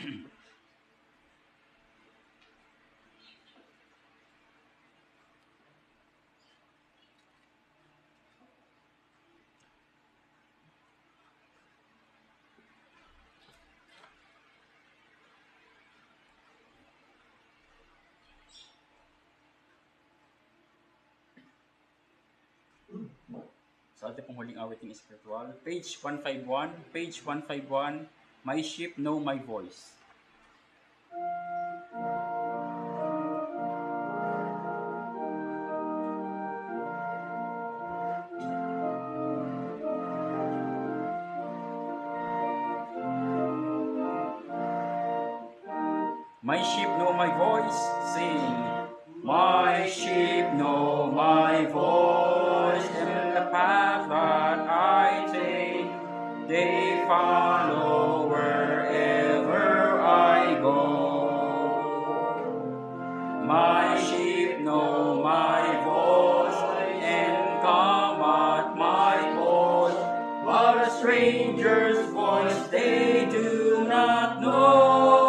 Sa ating pong huling awiting spiritual, page 151, My Sheep Know My Voice. My sheep know my voice, sing. My sheep know my voice, and the path that I take, they follow wherever I go. My sheep know my voice, and come at my voice, but a stranger's voice they do not know.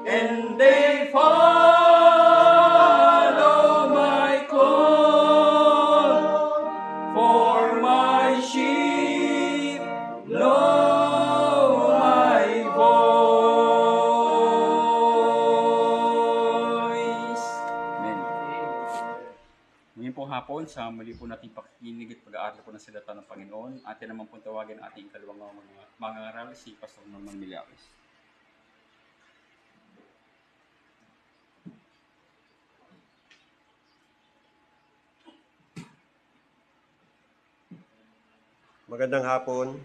And they follow my call. Ngayon po hapon, sa muli po nating pakikinig at pag-aaral po ng salita ng Panginoon, atin naman po tawagin ang ating ikalawang mga ngaral, si Pastor Norman Millares. Magandang hapon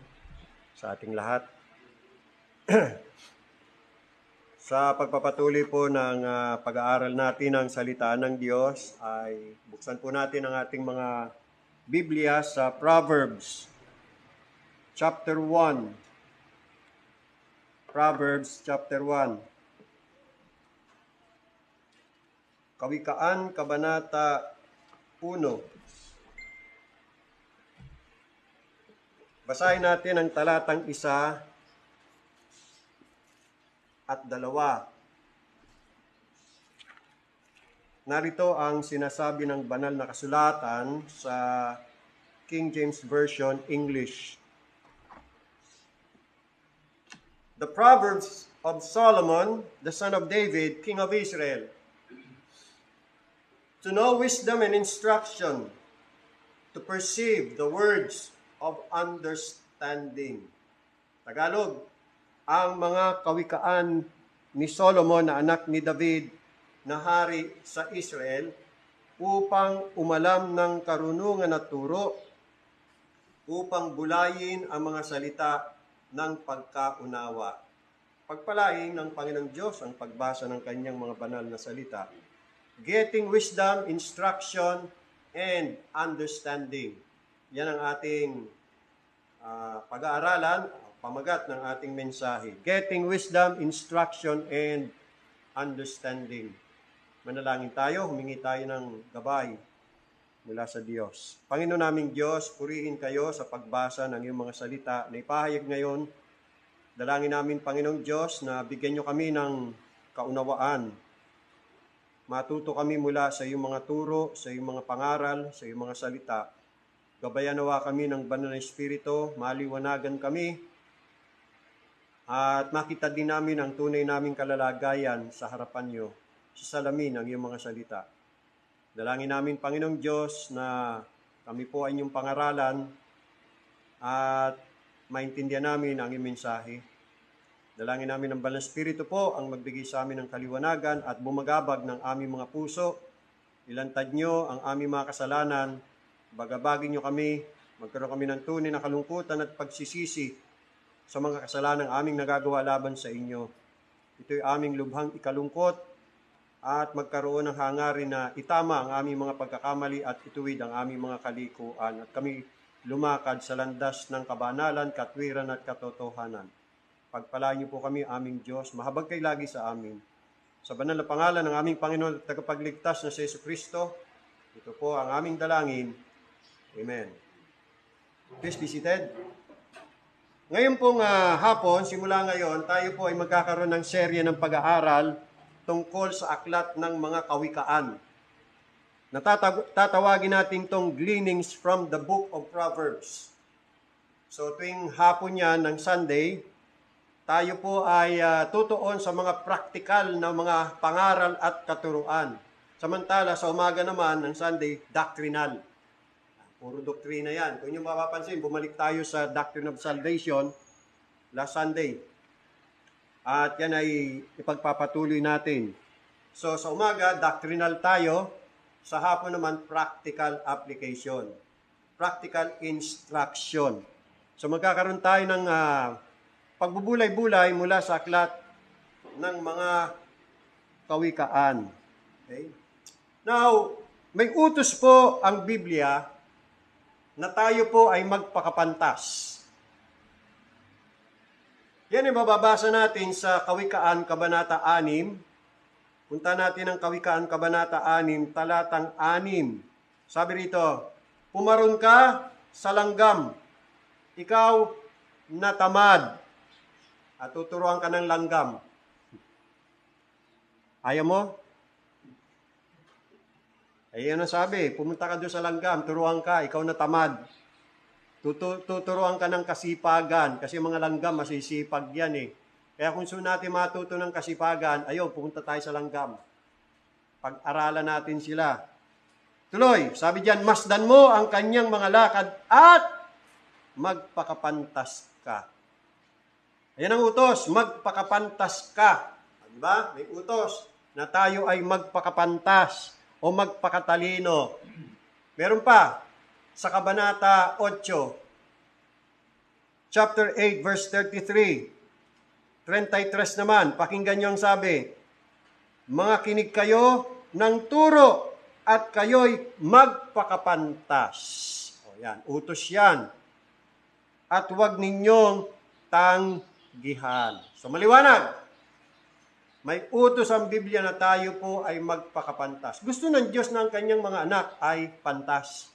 sa ating lahat. Sa pagpapatuloy po ng pag-aaral natin ng salita ng Diyos, ay buksan po natin ang ating mga Biblia sa Proverbs chapter 1. Proverbs chapter 1. Kawikaan, Kabanata 1. Basahin natin ang talatang 1 at 2. Narito ang sinasabi ng banal na kasulatan sa King James Version, English. The Proverbs of Solomon, the son of David, king of Israel. To know wisdom and instruction, to perceive the words of understanding. Tagalog, ang mga kawikaan ni Solomon na anak ni David na hari sa Israel upang umalam ng karunungan at turo, upang bulayin ang mga salita ng pagkaunawa. Pagpalain ng Panginoong Diyos ang pagbasa ng kanyang mga banal na salita. Getting wisdom, instruction, and understanding. Yan ang ating pag-aaralan, pamagat ng ating mensahe. Getting wisdom, instruction, and understanding. Manalangin tayo, humingi tayo ng gabay mula sa Diyos. Panginoon naming Diyos, purihin kayo sa pagbasa ng iyong mga salita na ipahayag ngayon. Dalangin namin, Panginoong Diyos, na bigyan niyo kami ng kaunawaan. Matuto kami mula sa iyong mga turo, sa iyong mga pangaral, sa iyong mga salita. Gabayan nawa kami ng banal na Espiritu, maliwanagan kami, at makita din namin ang tunay naming kalalagayan sa harapan niyo, sa salamin ng iyong mga salita. Dalangin namin, Panginoong Diyos, na kami po ay inyong pangaralan at maintindihan namin ang iyong mensahe. Dalangin namin ang banal na Espiritu po ang magbigay sa amin ng kaliwanagan at bumagabag ng aming mga puso. Ilantad niyo ang aming mga kasalanan, bagabagin niyo kami, magkaroon kami ng tunay na kalungkutan at pagsisisi sa mga kasalanan aming nagagawa laban sa inyo. Ito'y aming lubhang ikalungkot at magkaroon ng hangarin na itama ang aming mga pagkakamali at ituwid ang aming mga kalikuan at kami lumakad sa landas ng kabanalan, katwiran at katotohanan. Pagpalain niyo po kami, aming Diyos, mahabag kayo lagi sa amin. Sa banal na pangalan ng aming Panginoon at tagapagligtas na si Jesucristo, ito po ang aming dalangin. Amen. Please be seated. Ngayon pong hapon, simula ngayon, tayo po ay magkakaroon ng serye ng pag-aaral tungkol sa aklat ng mga kawikaan. Tatawagin natin itong gleanings from the book of Proverbs. So tuwing hapon yan ng Sunday, tayo po ay tutuon sa mga praktikal na mga pangaral at katuruan. Samantala, sa umaga naman ng Sunday, doctrinal. Puro doktrina yan. Kung nyo mapapansin, bumalik tayo sa Doctrine of Salvation last Sunday. At yan ay ipagpapatuloy natin. So sa umaga, doctrinal tayo. Sa hapon naman, practical application. Practical instruction. So magkakaroon tayo ng pagbubulay-bulay mula sa aklat ng mga kawikaan. Okay? Now, may utos po ang Biblia na tayo po ay magpakapantas. Yan ay mababasa natin sa Kawikaan, Kabanata 6. Punta natin ang Kawikaan, Kabanata 6, talatang 6. Sabi rito, pumaron ka sa langgam, ikaw na tamad, at tuturuan ka ng langgam. Ayaw mo? Ayun ang sabi, pumunta ka doon sa langgam, turuan ka, ikaw na tamad. Tuturuan ka ng kasipagan, kasi mga langgam, masisipag yan eh. Kaya kung saan natin matuto ng kasipagan, pumunta tayo sa langgam. Pag-aralan natin sila. Tuloy, sabi diyan, masdan mo ang kanyang mga lakad at magpakapantas ka. Ayan ang utos, magpakapantas ka. Diba? May utos na tayo ay magpakapantas o magpakatalino. Meron pa, sa Kabanata 8, chapter 8, verse 33, 33 naman, pakinggan niyo ang sabi, mga kinig kayo ng turo at kayo'y magpakapantas. O yan, utos yan. At huwag ninyong tanggihan. So maliwanag, may utos ang Biblia na tayo po ay magpakapantas. Gusto ng Diyos na ang kanyang mga anak ay pantas.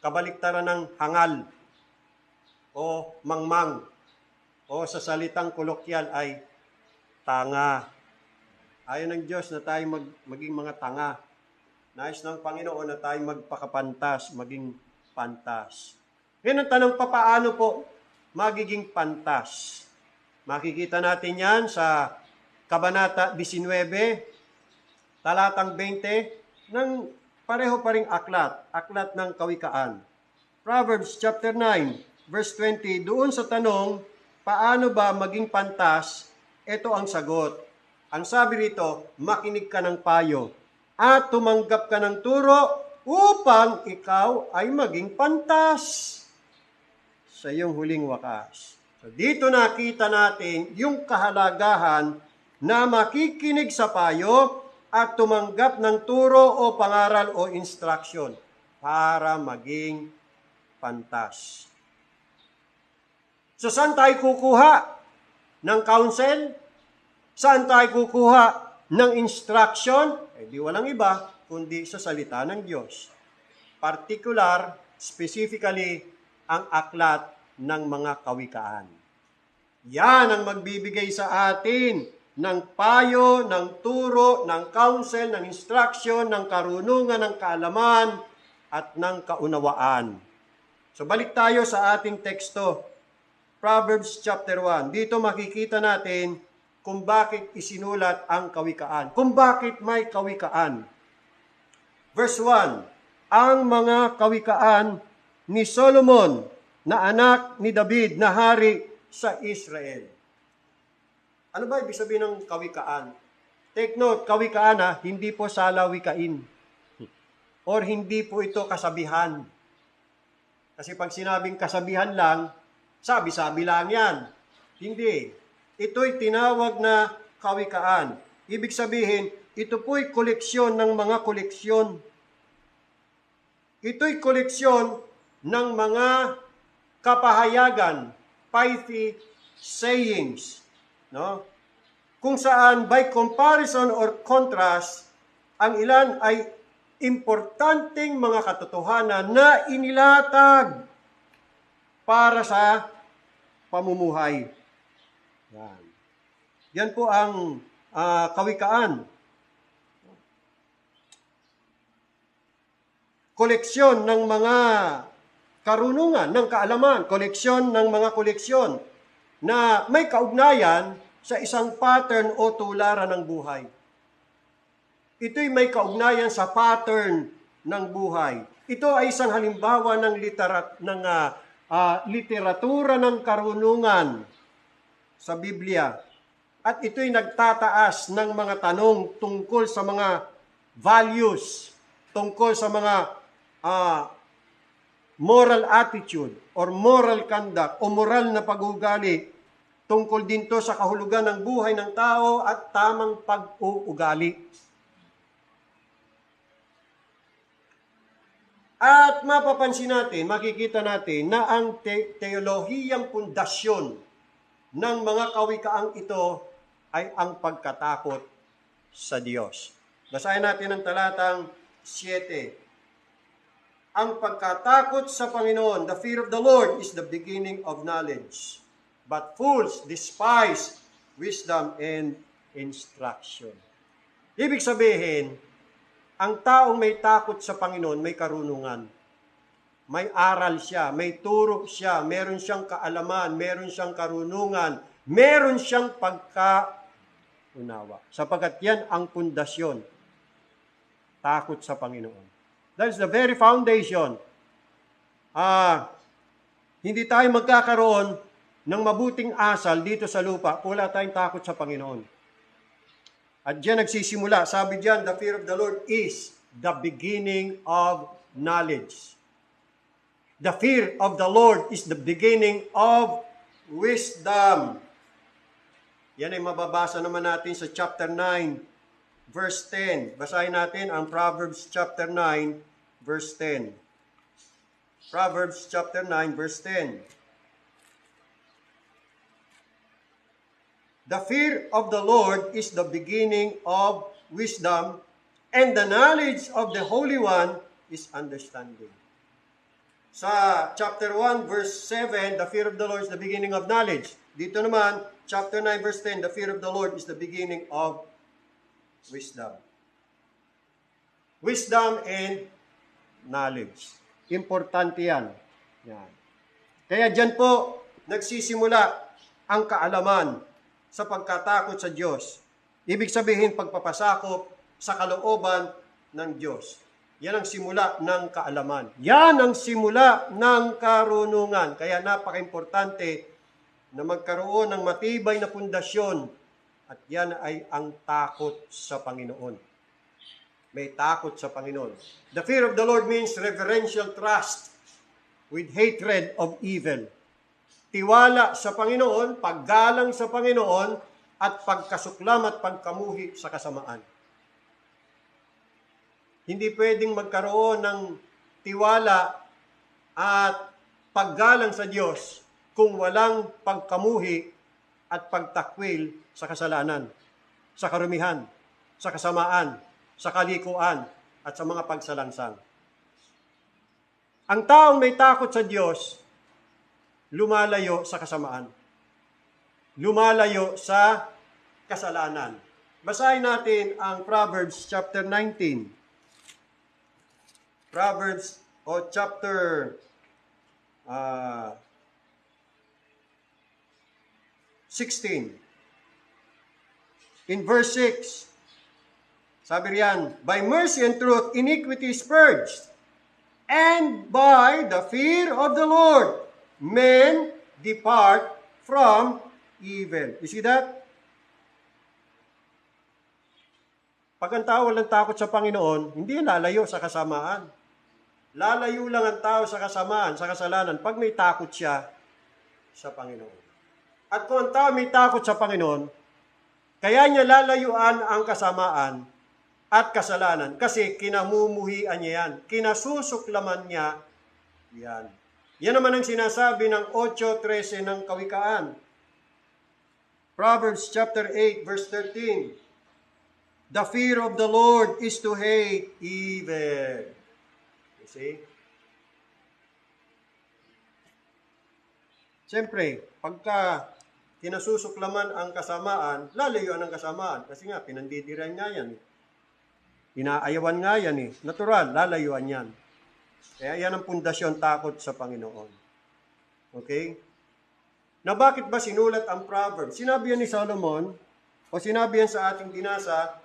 Kabaliktaran ng hangal o mangmang o sa salitang kolokyal ay tanga. Ayaw ng Diyos na tayo maging mga tanga. Nais ng Panginoon na tayo magpakapantas, maging pantas. Ngayon ang tanong, paano po magiging pantas? Makikita natin yan sa Kabanata 19, talatang 20, ng pareho pa ring aklat ng kawikaan. Proverbs chapter 9, verse 20, doon sa tanong, paano ba maging pantas? Ito ang sagot. Ang sabi rito, makinig ka ng payo at tumanggap ka ng turo upang ikaw ay maging pantas sa iyong huling wakas. So dito nakita natin yung kahalagahan na makikinig sa payo at tumanggap ng turo o pangaral o instruction para maging pantas. So saan tayo kukuha ng counsel? Saan tayo kukuha ng instruction? Di walang iba kundi sa salita ng Diyos. Particular, specifically, ang aklat ng mga kawikaan. Yan ang magbibigay sa atin ng payo, ng turo, ng counsel, ng instruction, ng karunungan, ng kaalaman, at ng kaunawaan. So balik tayo sa ating teksto. Proverbs chapter 1. Dito makikita natin kung bakit isinulat ang kawikaan. Kung bakit may kawikaan. Verse 1. Ang mga kawikaan ni Solomon na anak ni David na hari sa Israel. Ano ba ibig sabihin ng kawikaan? Take note, kawikaan hindi po salawikain. Or hindi po ito kasabihan. Kasi pag sinabing kasabihan lang, sabi-sabi lang yan. Hindi. Ito'y tinawag na kawikaan. Ibig sabihin, ito po'y koleksyon ng mga koleksyon. Ito'y koleksyon ng mga kapahayagan, pithy sayings, no? Kung saan by comparison or contrast, ang ilan ay importanteng mga katotohanan na inilatag para sa pamumuhay. Yan po ang kawikaan. Koleksyon ng mga karunungan, ng kaalaman, koleksyon ng mga koleksyon na may kaugnayan sa isang pattern o tularan ng buhay. Ito'y may kaugnayan sa pattern ng buhay. Ito ay isang halimbawa ng literatura ng karunungan sa Biblia. At ito'y nagtataas ng mga tanong tungkol sa mga values, tungkol sa mga moral attitude or moral conduct o moral na pag-uugali. Tungkol din to sa kahulugan ng buhay ng tao at tamang pag-uugali. At mapapansin natin, makikita natin na ang teolohiyang pundasyon ng mga kawikaang ito ay ang pagkatakot sa Diyos. Basahin natin ang talatang 7. Ang pagkatakot sa Panginoon, the fear of the Lord, is the beginning of knowledge. But fools despise wisdom and instruction. Ibig sabihin, ang taong may takot sa Panginoon, may karunungan. May aral siya, may turo siya, meron siyang kaalaman, meron siyang karunungan, meron siyang pagkaunawa. Sapagkat yan ang pundasyon, takot sa Panginoon. That is the very foundation. Hindi tayo magkakaroon ng mabuting asal dito sa lupa kung wala tayong takot sa Panginoon. At diyan nagsisimula. Sabi diyan, the fear of the Lord is the beginning of knowledge. The fear of the Lord is the beginning of wisdom. Yan ay mababasa naman natin sa chapter 9, verse 10. Basahin natin ang Proverbs chapter 9, verse 10. Proverbs chapter 9, verse 10. The fear of the Lord is the beginning of wisdom, and the knowledge of the Holy One is understanding. Sa chapter 1, verse 7, the fear of the Lord is the beginning of knowledge. Dito naman, chapter 9, verse 10, the fear of the Lord is the beginning of wisdom. Wisdom and knowledge. Importante yan. Yan. Kaya dyan po, nagsisimula ang kaalaman sa pagkatakot sa Diyos. Ibig sabihin, pagpapasakop sa kalooban ng Diyos. Yan ang simula ng kaalaman. Yan ang simula ng karunungan. Kaya napaka-importante na magkaroon ng matibay na pundasyon at yan ay ang takot sa Panginoon. May takot sa Panginoon. The fear of the Lord means reverential trust with hatred of evil. Tiwala sa Panginoon, paggalang sa Panginoon, at pagkasuklam at pagkamuhi sa kasamaan. Hindi pwedeng magkaroon ng tiwala at paggalang sa Diyos kung walang pagkamuhi at pagtakwil sa kasalanan, sa karumihan, sa kasamaan, sa kalikuan, at sa mga pagsalangsang. Ang taong may takot sa Diyos, lumalayo sa kasamaan. Lumalayo sa kasalanan. Basahin natin ang Proverbs chapter 19. Proverbs o chapter 16. In verse 6, sabi riyan, by mercy and truth iniquity is purged, and by the fear of the Lord men depart from evil. You see that? Pag ang tao walang takot sa Panginoon, hindi lalayo sa kasamaan. Lalayo lang ang tao sa kasamaan, sa kasalanan, pag may takot siya sa Panginoon. At kung ang tao may takot sa Panginoon, kaya niya lalayuan ang kasamaan at kasalanan kasi kinamumuhian niya yan. Kinasusuklaman niya yan. Yan naman ang sinasabi ng 8:13 ng Kawikaan. Proverbs chapter 8, verse 13. The fear of the Lord is to hate evil. You see? Siyempre, pagka kinasusuklaman ang kasamaan, lalayuan ang kasamaan. Kasi nga, pinandidiran nga yan. Inaayawan nga yan eh. Natural, lalayuan yan. Kaya yan ang pundasyon, takot sa Panginoon. Okay? Na bakit ba sinulat ang Proverbs? Sinabi yan ni Solomon, o sinabi yan sa ating binasa,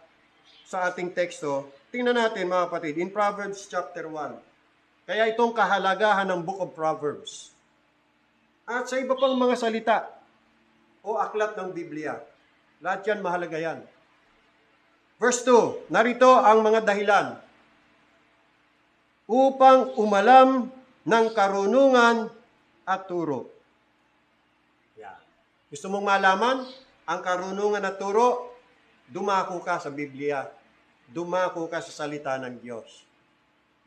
sa ating teksto. Tingnan natin mga kapatid, in Proverbs chapter 1. Kaya itong kahalagahan ng Book of Proverbs. At sa iba pang mga salita, o aklat ng Biblia. Lahat yan mahalaga yan. Verse 2, narito ang mga dahilan upang umalam ng karunungan at turo. Yan. Gusto mong malaman ang karunungan at turo? Dumako ka sa Biblia. Dumako ka sa salita ng Diyos.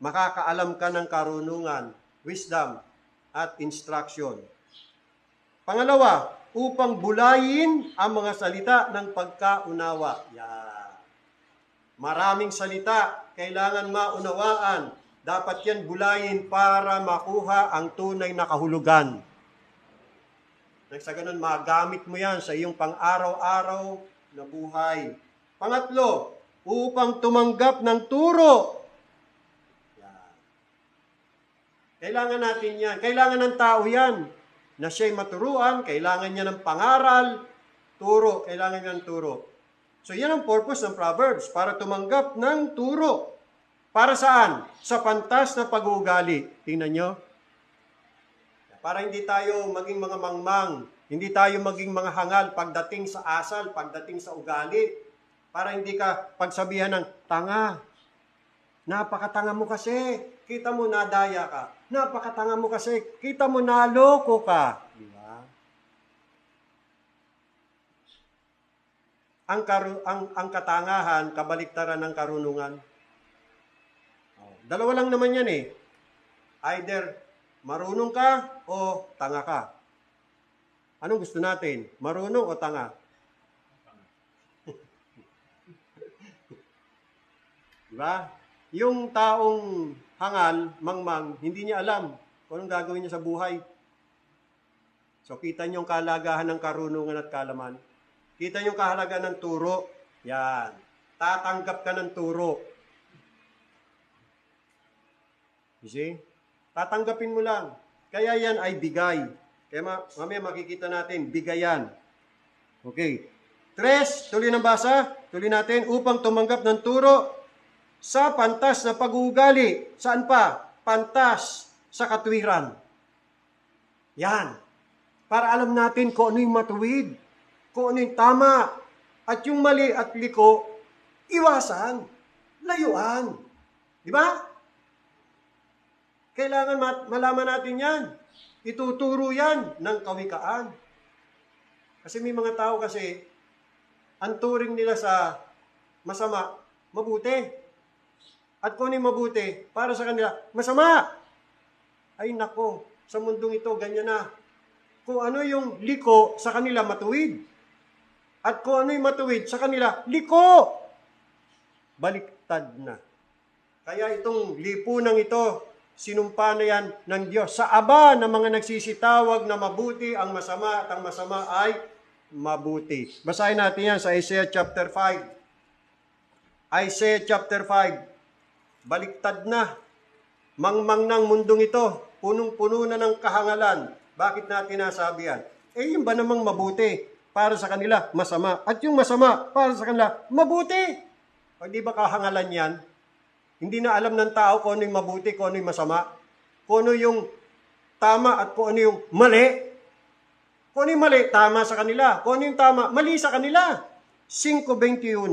Makakaalam ka ng karunungan, wisdom, at instruction. Pangalawa, upang bulayin ang mga salita ng pagkaunawa. Yan. Maraming salita, kailangan maunawaan. Dapat yan bulayin para makuha ang tunay na kahulugan. Nang sa ganun, magamit mo yan sa iyong pang-araw-araw na buhay. Pangatlo, upang tumanggap ng turo. Yan. Kailangan natin yan. Kailangan ng tao yan. Na siya'y maturuan, kailangan niya ng pangaral, turo, kailangan niya ng turo. So yan ang purpose ng Proverbs, para tumanggap ng turo. Para saan? Sa pantas na pag-uugali. Tingnan nyo. Para hindi tayo maging mga mangmang, hindi tayo maging mga hangal pagdating sa asal, pagdating sa ugali. Para hindi ka pagsabihan ng tanga. Napakatanga mo kasi. Kita mo nadaya ka. Napakatanga mo kasi. Kita mo naloko ka. Di ba? Ang katangahan, kabaliktaran ng karunungan. Dalawa lang naman yan eh. Either marunong ka o tanga ka. Anong gusto natin? Marunong o tanga? Diba? Yung taong hangal, mangmang, hindi niya alam kung anong gagawin niya sa buhay. So, kita niyo yung kalagahan ng karunungan at kalaman. Kita niyo yung kahalagaan ng turo. Yan. Tatanggap ka ng turo. You see? Tatanggapin mo lang. Kaya yan ay bigay. Kaya mamaya makikita natin, bigayan. Okay. 3, tuloy ng basa. Tuloy natin, upang tumanggap ng turo sa pantas na pag-uugali. Saan pa? Pantas sa katwiran. Yan. Para alam natin kung ano yung matuwid, kung ano yung tama, at yung mali at liko, iwasan, layuan. Di ba? Kailangan malaman natin yan. Ituturo yan ng kawikaan. Kasi may mga tao kasi, ang turing nila sa masama, mabuti. At kung ano yung mabuti, para sa kanila, masama. Ay nako, sa mundong ito, ganyan na. Kung ano yung liko, sa kanila matuwid. At kung ano yung matuwid, sa kanila, liko. Baliktad na. Kaya itong lipunang ito, sinumpa na yan ng Diyos. Sa aba ng mga nagsisitawag na mabuti ang masama at ang masama ay mabuti. Basahin natin yan sa Isaiah chapter 5. Isaiah chapter 5. Baliktad na. Mangmang ng mundong ito. Punong-puno na ng kahangalan. Bakit natin nasabi yan? Eh, yung ba namang mabuti? Para sa kanila, masama. At yung masama, para sa kanila, mabuti. O di ba kahangalan yan? Hindi na alam ng tao kung ano yung mabuti, kung ano yung masama. Kung ano yung tama at kung ano yung mali. Kung ano yung mali, tama sa kanila. Kung ano yung tama, mali sa kanila. 5:21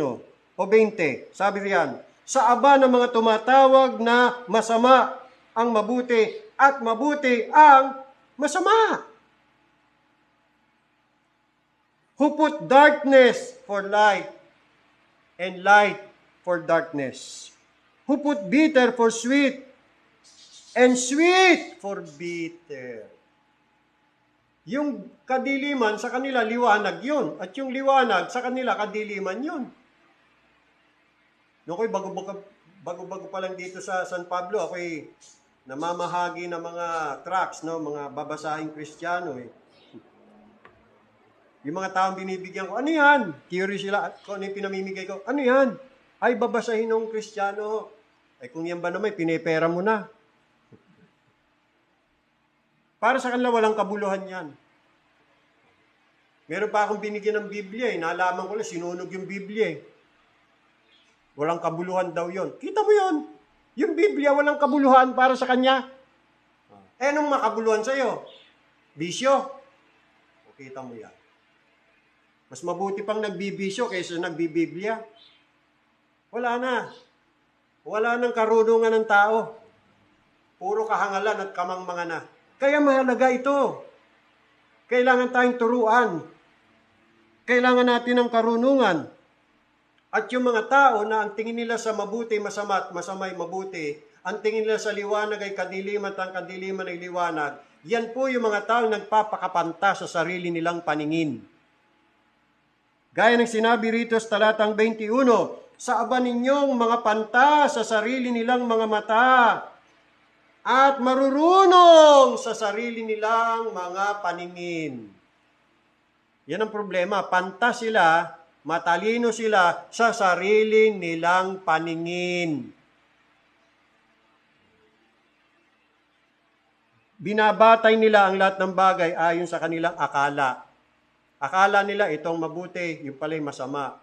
o 20, sabi riyan, sa aba ng mga tumatawag na masama ang mabuti at mabuti ang masama. Who put darkness for light and light for darkness. Who put bitter for sweet, and sweet for bitter. Yung kadiliman sa kanila, liwanag yun. At yung liwanag sa kanila, kadiliman yun. Ako'y bago-bago pa lang dito sa San Pablo, ako'y namamahagi ng mga tracts, no? Mga babasahing Kristiyano. Yung mga taong binibigyan ko, ano yan? Curious sila, kung ano yung pinamimigay ko, ano yan? Ay, babasahin ng Kristiyano. Ay kung yan ba naman, pinepera mo na. Para sa kanila, walang kabuluhan yan. Meron pa akong binigyan ng Biblia Nalaman ko lang, sinunog yung Biblia Walang kabuluhan daw yon. Kita mo yon. Yung Biblia, walang kabuluhan para sa kanya. Eh, anong makabuluhan sa'yo? Bisyo. O, kita mo yan. Mas mabuti pang nagbibisyo kaysa nagbibiblia. Wala na. Wala nang karunungan ng tao. Puro kahangalan at kamangmangan na. Kaya mahalaga ito. Kailangan tayong turuan. Kailangan natin ng karunungan. At yung mga tao na ang tingin nila sa mabuti, masama at masamay mabuti, ang tingin nila sa liwanag ay kadiliman at ang kadiliman ay liwanag, yan po yung mga tao nagpapakapanta sa sarili nilang paningin. Gaya ng sinabi rito sa talatang 21, sa aba ninyong mga panta sa sarili nilang mga mata at marurunong sa sarili nilang mga paningin. Yan ang problema. Panta sila, matalino sila sa sarili nilang paningin. Binabatay nila ang lahat ng bagay ayon sa kanilang akala. Akala nila itong mabuti, yung pala'y masama.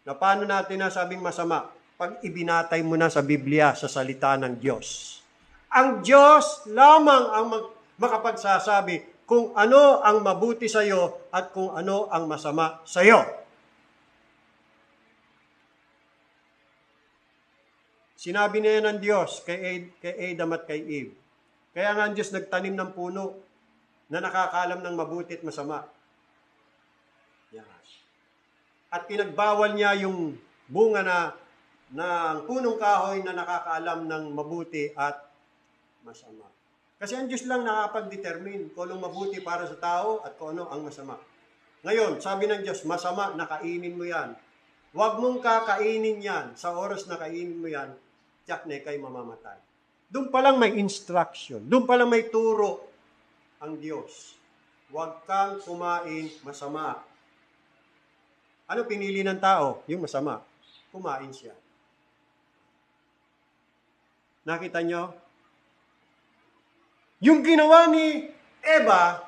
Na paano natin nasabing masama? pag ibinatay mo na sa Biblia, sa salita ng Diyos. Ang Diyos lamang ang makapagsasabi kung ano ang mabuti sa iyo at kung ano ang masama sa iyo. Sinabi na yan ng Diyos kay Adam at kay Eve. Kaya nga ang Diyos nagtanim ng puno na nakakaalam ng mabuti at masama. Yan. At pinagbawal niya yung bunga ng punong kahoy na nakakaalam ng mabuti at masama. Kasi ang Diyos lang nakapag-determine kung anong mabuti para sa tao at kung ano ang masama. Ngayon, sabi ng Diyos, masama, nakainin mo yan. Huwag mong kakainin yan. Sa oras na kainin mo yan, tiyak na ikay mamamatay. Doon pa lang may instruction. Doon pa lang may turo ang Diyos. Huwag kang kumain masama. Ano pinili ng tao? Yung masama. Kumain siya. Nakita nyo? Yung ginawa ni Eva,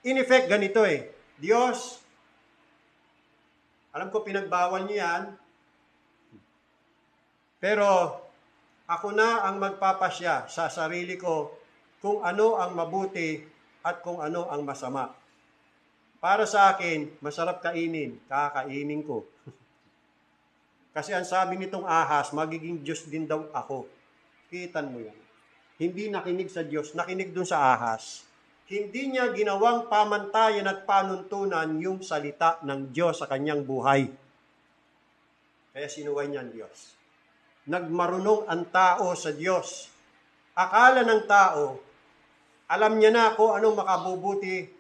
in effect, ganito Diyos, alam ko pinagbawal niyo yan, pero ako na ang magpapasya sa sarili ko kung ano ang mabuti at kung ano ang masama. Para sa akin, masarap kainin, kakainin ko. Kasi ang sabi nitong ahas, magiging Diyos din daw ako. Kitan mo yan. Hindi nakinig sa Diyos, nakinig dun sa ahas. Hindi niya ginawang pamantayan at panuntunan yung salita ng Diyos sa kanyang buhay. Kaya sinuway niya ang Diyos. Nagmarunong ang tao sa Diyos. Akala ng tao, alam niya na kung anong makabubuti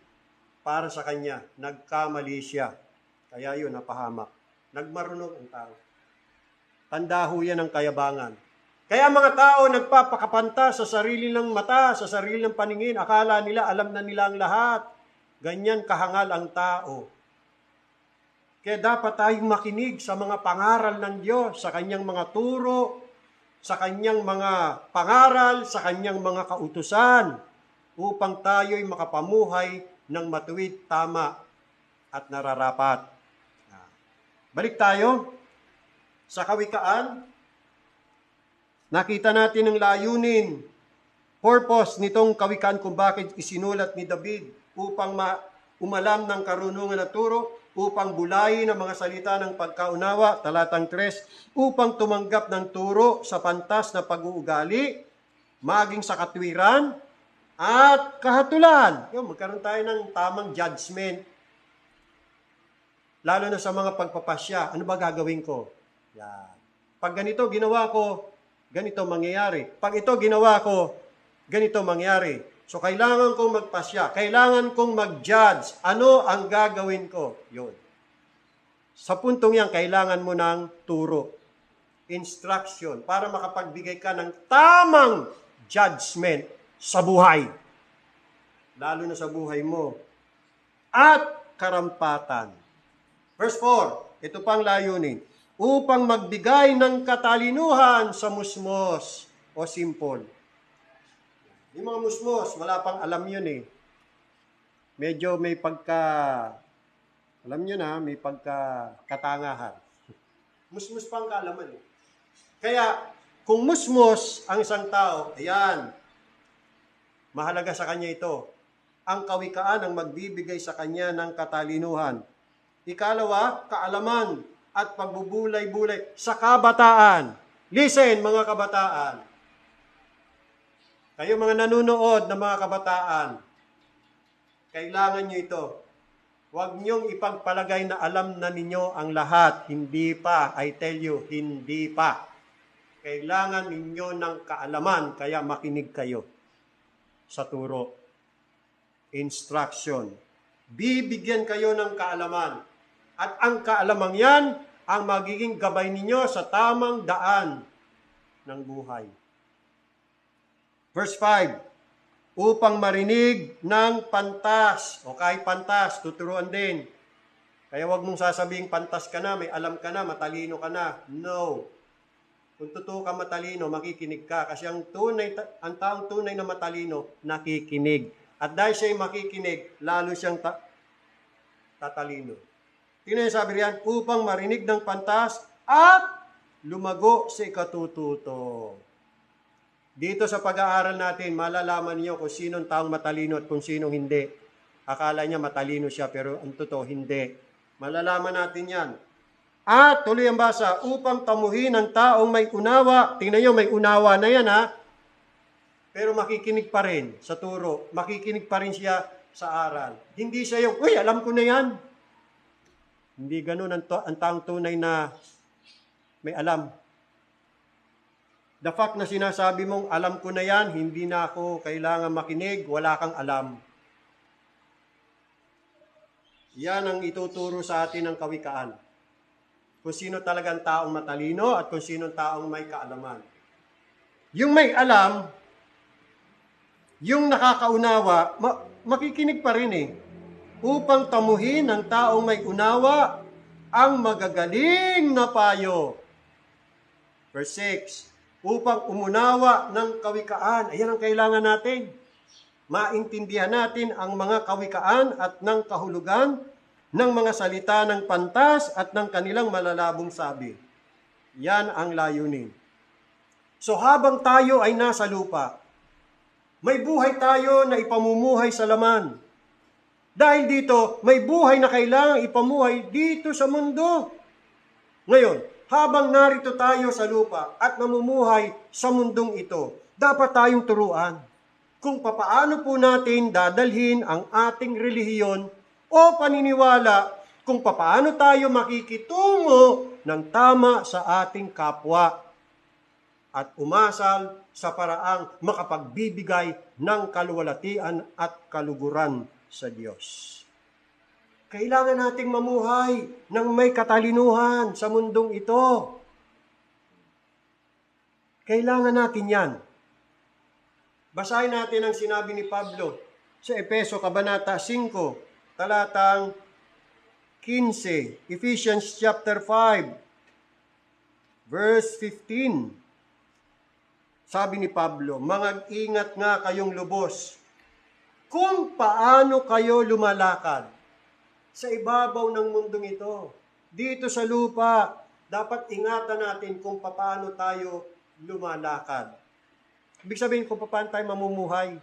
para sa kanya. Nagkamali siya. Kaya yun, napahamak. Nagmarunong ang tao. Tanda ho yan ng kayabangan. Kaya mga tao nagpapakapanta sa sarili ng mata, sa sarili ng paningin. Akala nila, alam na nila ang lahat. Ganyan kahangal ang tao. Kaya dapat tayong makinig sa mga pangaral ng Diyos, sa kanyang mga turo, sa kanyang mga pangaral, sa kanyang mga kautusan, upang tayo'y makapamuhay ng matuwid, tama, at nararapat. Balik tayo sa Kawikaan. Nakita natin ang layunin, purpose nitong Kawikaan kung bakit isinulat ni David upang umalam ng karunungan at turo, upang bulayin ang mga salita ng pagkaunawa, talatang 3, upang tumanggap ng turo sa pantas na pag-uugali, maging sa katwiran, at kahatulan. Magkaroon tayo ng tamang judgment. Lalo na sa mga pagpapasya, ano ba gagawin ko? Yan. Pag ganito ginawa ko, ganito mangyayari. Pag ito ginawa ko, ganito mangyayari. So, kailangan kong magpasya. Kailangan kong mag-judge. Ano ang gagawin ko? Yun. Sa puntong yan, kailangan mo ng turo. Instruction. Para makapagbigay ka ng tamang judgment sa buhay. Lalo na sa buhay mo. At karampatan. Verse 4. Ito pang layunin. Upang magbigay ng katalinuhan sa musmos o simple. Yung mga musmos, wala pang alam yun Medyo may alam nyo na, may katangahan. Musmos pang kaalaman Kaya, kung musmos ang isang tao, ayan, mahalaga sa kanya ito. Ang kawikaan ang magbibigay sa kanya ng katalinuhan. Ikalawa, kaalaman at pagbubulay-bulay sa kabataan. Listen, mga kabataan. Kayo mga nanunood ng mga kabataan, kailangan nyo ito. Huwag nyong ipagpalagay na alam na ninyo ang lahat. Hindi pa. I tell you, hindi pa. Kailangan ninyo ng kaalaman, kaya makinig kayo sa turo. Instruction. Bibigyan kayo ng kaalaman. At ang kaalamang yan, ang magiging gabay ninyo sa tamang daan ng buhay. Verse 5, upang marinig ng pantas, o kahit pantas, tuturuan din. Kaya wag mong sasabing pantas ka na, may alam ka na, matalino ka na. No. Kung totoo ka matalino, makikinig ka. Kasi ang taong tunay na matalino, nakikinig. At dahil siya'y makikinig, lalo siyang tatalino. Tingnan niyo sabi riyan, upang marinig ng pantas at lumago sa ikatututo. Dito sa pag-aaral natin, malalaman niyo kung sinong taong matalino at kung sinong hindi. Akala niya matalino siya, pero ang totoo, hindi. Malalaman natin yan. At, tuloy ang basa, upang tamuhin ang taong may unawa. Tingnan niyo, may unawa na yan, ha? Pero makikinig pa rin sa turo. Makikinig pa rin siya sa aral. Hindi siya yung, uy, alam ko na yan. Hindi ganun ang taong tunay na may alam. The fact na sinasabi mong, alam ko na yan, hindi na ako kailangan makinig, wala kang alam. Yan ang ituturo sa atin ng kawikaan. Kung sino talagang taong matalino at kung sino taong may kaalaman. Yung may alam, yung nakakaunawa, makikinig pa rin eh. Upang tamuhin ng taong may unawa ang magagaling na payo. Verse 6, upang umunawa ng kawikaan. Ayan ang kailangan natin. Maintindihan natin ang mga kawikaan at ng kahulugan ng mga salita ng pantas at ng kanilang malalabong sabi. Yan ang layunin. So habang tayo ay nasa lupa, may buhay tayo na ipamumuhay sa laman. Dahil dito, may buhay na kailangang ipamuhay dito sa mundo. Ngayon, habang narito tayo sa lupa at namumuhay sa mundong ito, dapat tayong turuan kung papaano po natin dadalhin ang ating relihiyon o paniniwala, kung papaano tayo makikitungo ng tama sa ating kapwa at umasal sa paraang makapagbibigay ng kaluwalhatian at kaluguran sa Diyos. Kailangan nating mamuhay ng may katalinuhan sa mundong ito. Kailangan natin yan. Basahin natin ang sinabi ni Pablo sa Efeso Kabanata 5, talatang 15, Ephesians chapter 5, verse 15. Sabi ni Pablo, mag-ingat nga kayong lubos kung paano kayo lumalakad sa ibabaw ng mundong ito. Dito sa lupa, dapat ingatan natin kung paano tayo lumalakad. Ibig sabihin kung paano tayo mamumuhay.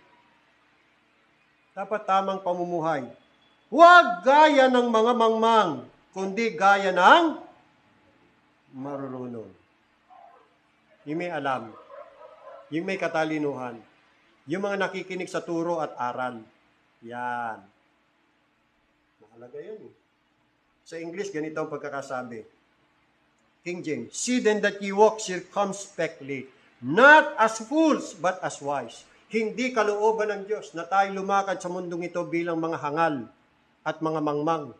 Dapat tamang pamumuhay. Huwag gaya ng mga mangmang, kundi gaya ng marurunong. Yung may alam, yung may katalinuhan, yung mga nakikinig sa turo at aral. Yan. Mahalaga yan eh. Sa English, ganito ang pagkakasabi. King James, see then that ye walk circumspectly, not as fools, but as wise. Hindi kalooban ng Diyos na tayo lumakad sa mundong ito bilang mga hangal at mga mangmang,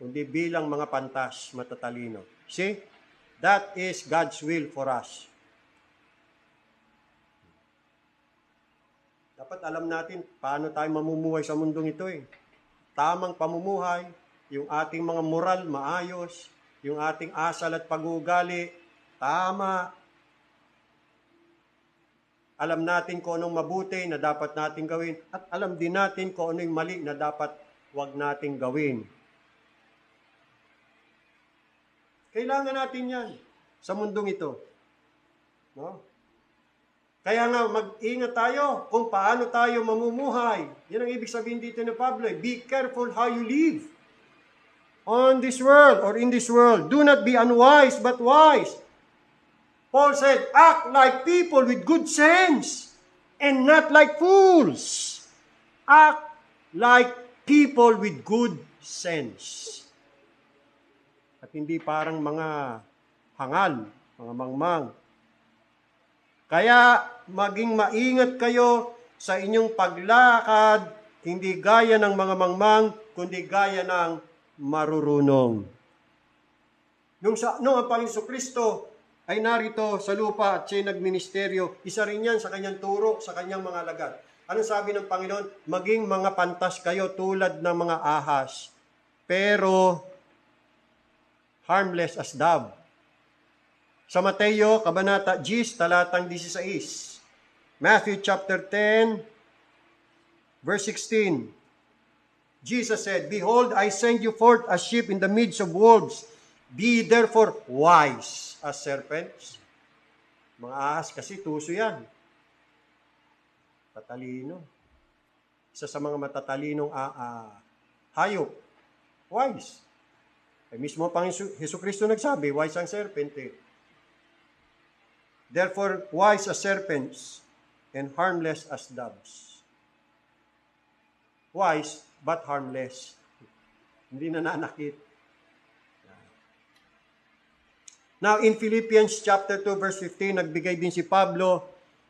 kundi bilang mga pantas, matatalino. See? That is God's will for us. Dapat alam natin paano tayo mamumuhay sa mundong ito eh. Tamang pamumuhay, yung ating mga moral maayos, yung ating asal at pag-uugali, tama. Alam natin kung anong mabuti na dapat natin gawin at alam din natin kung ano yung mali na dapat wag natin gawin. Kailangan natin yan sa mundong ito. No? Kaya nga, mag-ingat tayo kung paano tayo mamumuhay. Yan ang ibig sabihin dito ni Pablo. Be careful how you live on this world or in this world. Do not be unwise, but wise. Paul said, act like people with good sense and not like fools. Act like people with good sense. At hindi parang mga hangal, mga mangmang. Kaya maging maingat kayo sa inyong paglakad, hindi gaya ng mga mangmang, kundi gaya ng marurunong. Nung ang Panginoon Kristo ay narito sa lupa at siya'y nagministeryo, isa rin yan sa kanyang turo, sa kanyang mga alagad. Anong sabi ng Panginoon? Maging mga pantas kayo tulad ng mga ahas, pero harmless as dove. Sa Mateo, Kabanata 10, talatang 16. Matthew chapter 10, verse 16. Jesus said, behold, I send you forth as sheep in the midst of wolves. Be therefore wise as serpents. Mga ahas kasi tuso yan. Tatalino. Isa sa mga matatalinong hayop. Wise. Eh, mismo pang Hesus Kristo nagsabi, wise ang serpent eh. Therefore, wise as serpents and harmless as doves. Wise, but harmless. Hindi nananakit. Now, in Philippians chapter 2, verse 15, nagbigay din si Pablo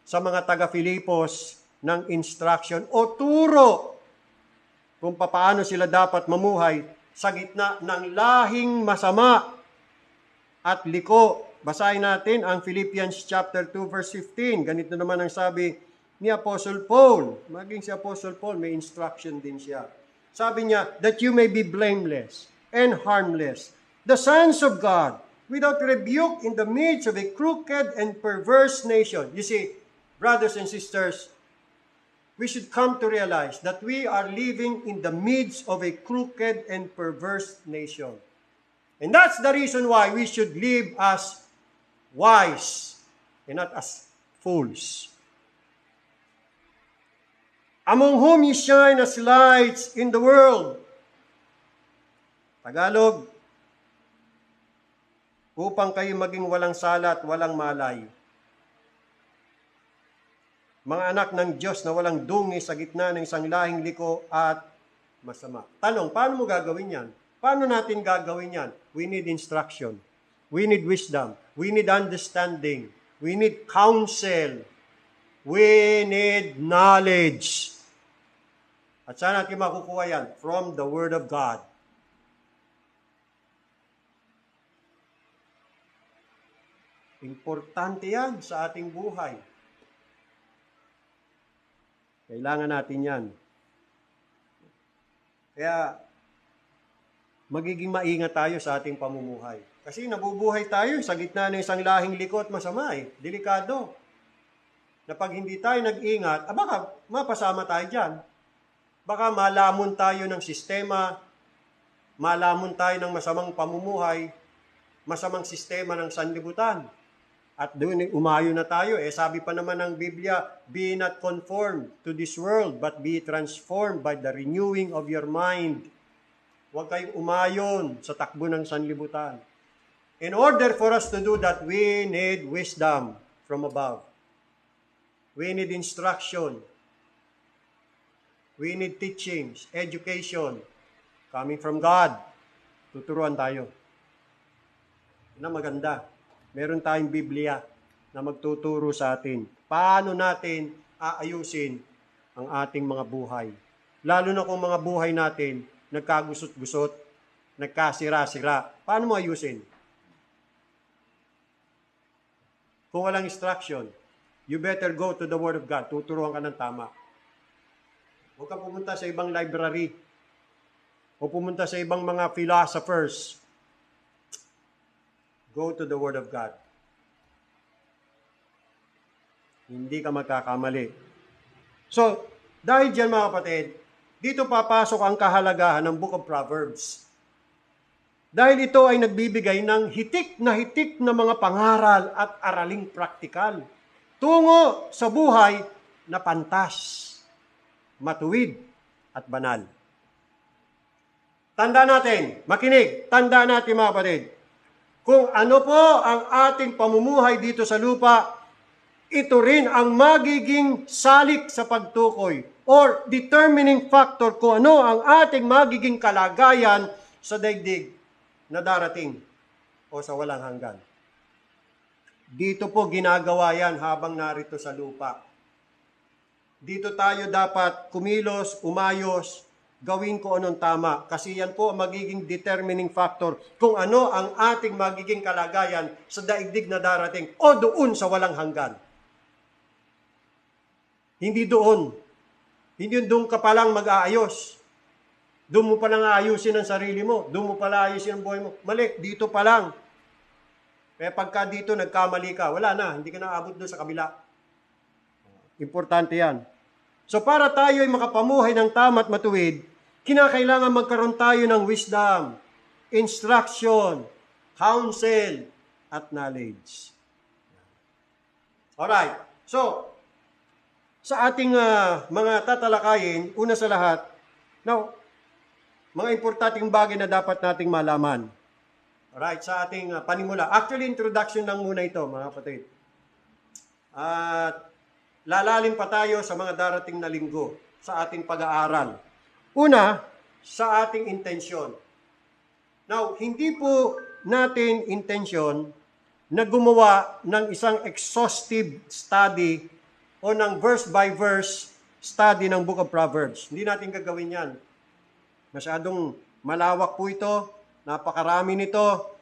sa mga taga-Filipos ng instruction o turo kung paano sila dapat mamuhay sa gitna ng lahing masama at liko. Basahin natin ang Philippians chapter 2, verse 15. Ganito naman ang sabi ni Apostle Paul. Maging si Apostle Paul, may instruction din siya. Sabi niya, that you may be blameless and harmless, the sons of God, without rebuke in the midst of a crooked and perverse nation. You see, brothers and sisters, we should come to realize that we are living in the midst of a crooked and perverse nation. And that's the reason why we should live as wise and not as fools. Among whom ye shine as lights in the world. Tagalog, upang kayo maging walang sala at walang malay. Mga anak ng Diyos na walang dungi sa gitna ng isang lahing liko at masama. Tanong, paano mo gagawin yan? Paano natin gagawin yan? We need instruction. We need wisdom. We need understanding. We need counsel. We need knowledge. At saan natin makukuha yan? From the Word of God. Importante yan sa ating buhay. Kailangan natin yan. Kaya, magiging maingat tayo sa ating pamumuhay. Kasi nabubuhay tayo sa gitna ng isang lahing liko at masama eh. Delikado. Na pag hindi tayo nag-ingat, baka mapasama tayo dyan. Baka malamon tayo ng sistema, malamon tayo ng masamang pamumuhay, masamang sistema ng sanlibutan. At doon umayo na tayo. Sabi pa naman ng Biblia, be not conformed to this world, but be transformed by the renewing of your mind. Huwag kayong umayon sa takbo ng sanlibutan. In order for us to do that, we need wisdom from above. We need instruction. We need teachings, education, coming from God. Tuturuan tayo. Na maganda. Meron tayong Biblia na magtuturo sa atin. Paano natin aayusin ang ating mga buhay? Lalo na kung mga buhay natin nagkagusot-gusot, nagkasira-sira. Paano mo ayusin? Kung walang instruction, you better go to the Word of God. Tuturuan ka ng tama. Huwag kang pumunta sa ibang library o pumunta sa ibang mga philosophers. Go to the Word of God. Hindi ka magkakamali. So, dahil dyan mga kapatid, dito papasok ang kahalagahan ng Book of Proverbs. Dahil ito ay nagbibigay ng hitik na mga pangaral at araling praktikal tungo sa buhay na pantas, matuwid at banal. Tanda natin, makinig, tanda natin mga kapatid, kung ano po ang ating pamumuhay dito sa lupa, ito rin ang magiging salik sa pagtukoy or determining factor kung ano ang ating magiging kalagayan sa daigdig na darating o sa walang hanggan. Dito po ginagawa yan habang narito sa lupa. Dito tayo dapat kumilos, umayos, gawin ko anong tama. Kasi yan po ang magiging determining factor kung ano ang ating magiging kalagayan sa daigdig na darating o doon sa walang hanggan. Hindi doon. Hindi doon ka palang mag-aayos. Doon mo palang aayusin ang sarili mo. Doon mo pala ayusin ang buhay mo. Mali, dito pa lang. Kaya pagka dito nagkamali ka, wala na. Hindi ka na abot doon sa kabila. Importante yan. So para tayo ay makapamuhay ng tama at matuwid, kinakailangan magkaroon tayo ng wisdom, instruction, counsel, at knowledge. Alright. So, sa ating mga tatalakayin, una sa lahat, now, mga importanteng bagay na dapat nating malaman. Alright, sa ating panimula. Actually, introduction lang muna ito, mga kapatid. At lalalim pa tayo sa mga darating na linggo sa ating pag-aaral. Una, sa ating intensyon. Now, hindi po natin intensyon na gumawa ng isang exhaustive study o ng verse-by-verse study ng Book of Proverbs. Hindi natin gagawin yan. Masyadong malawak po ito, napakarami nito.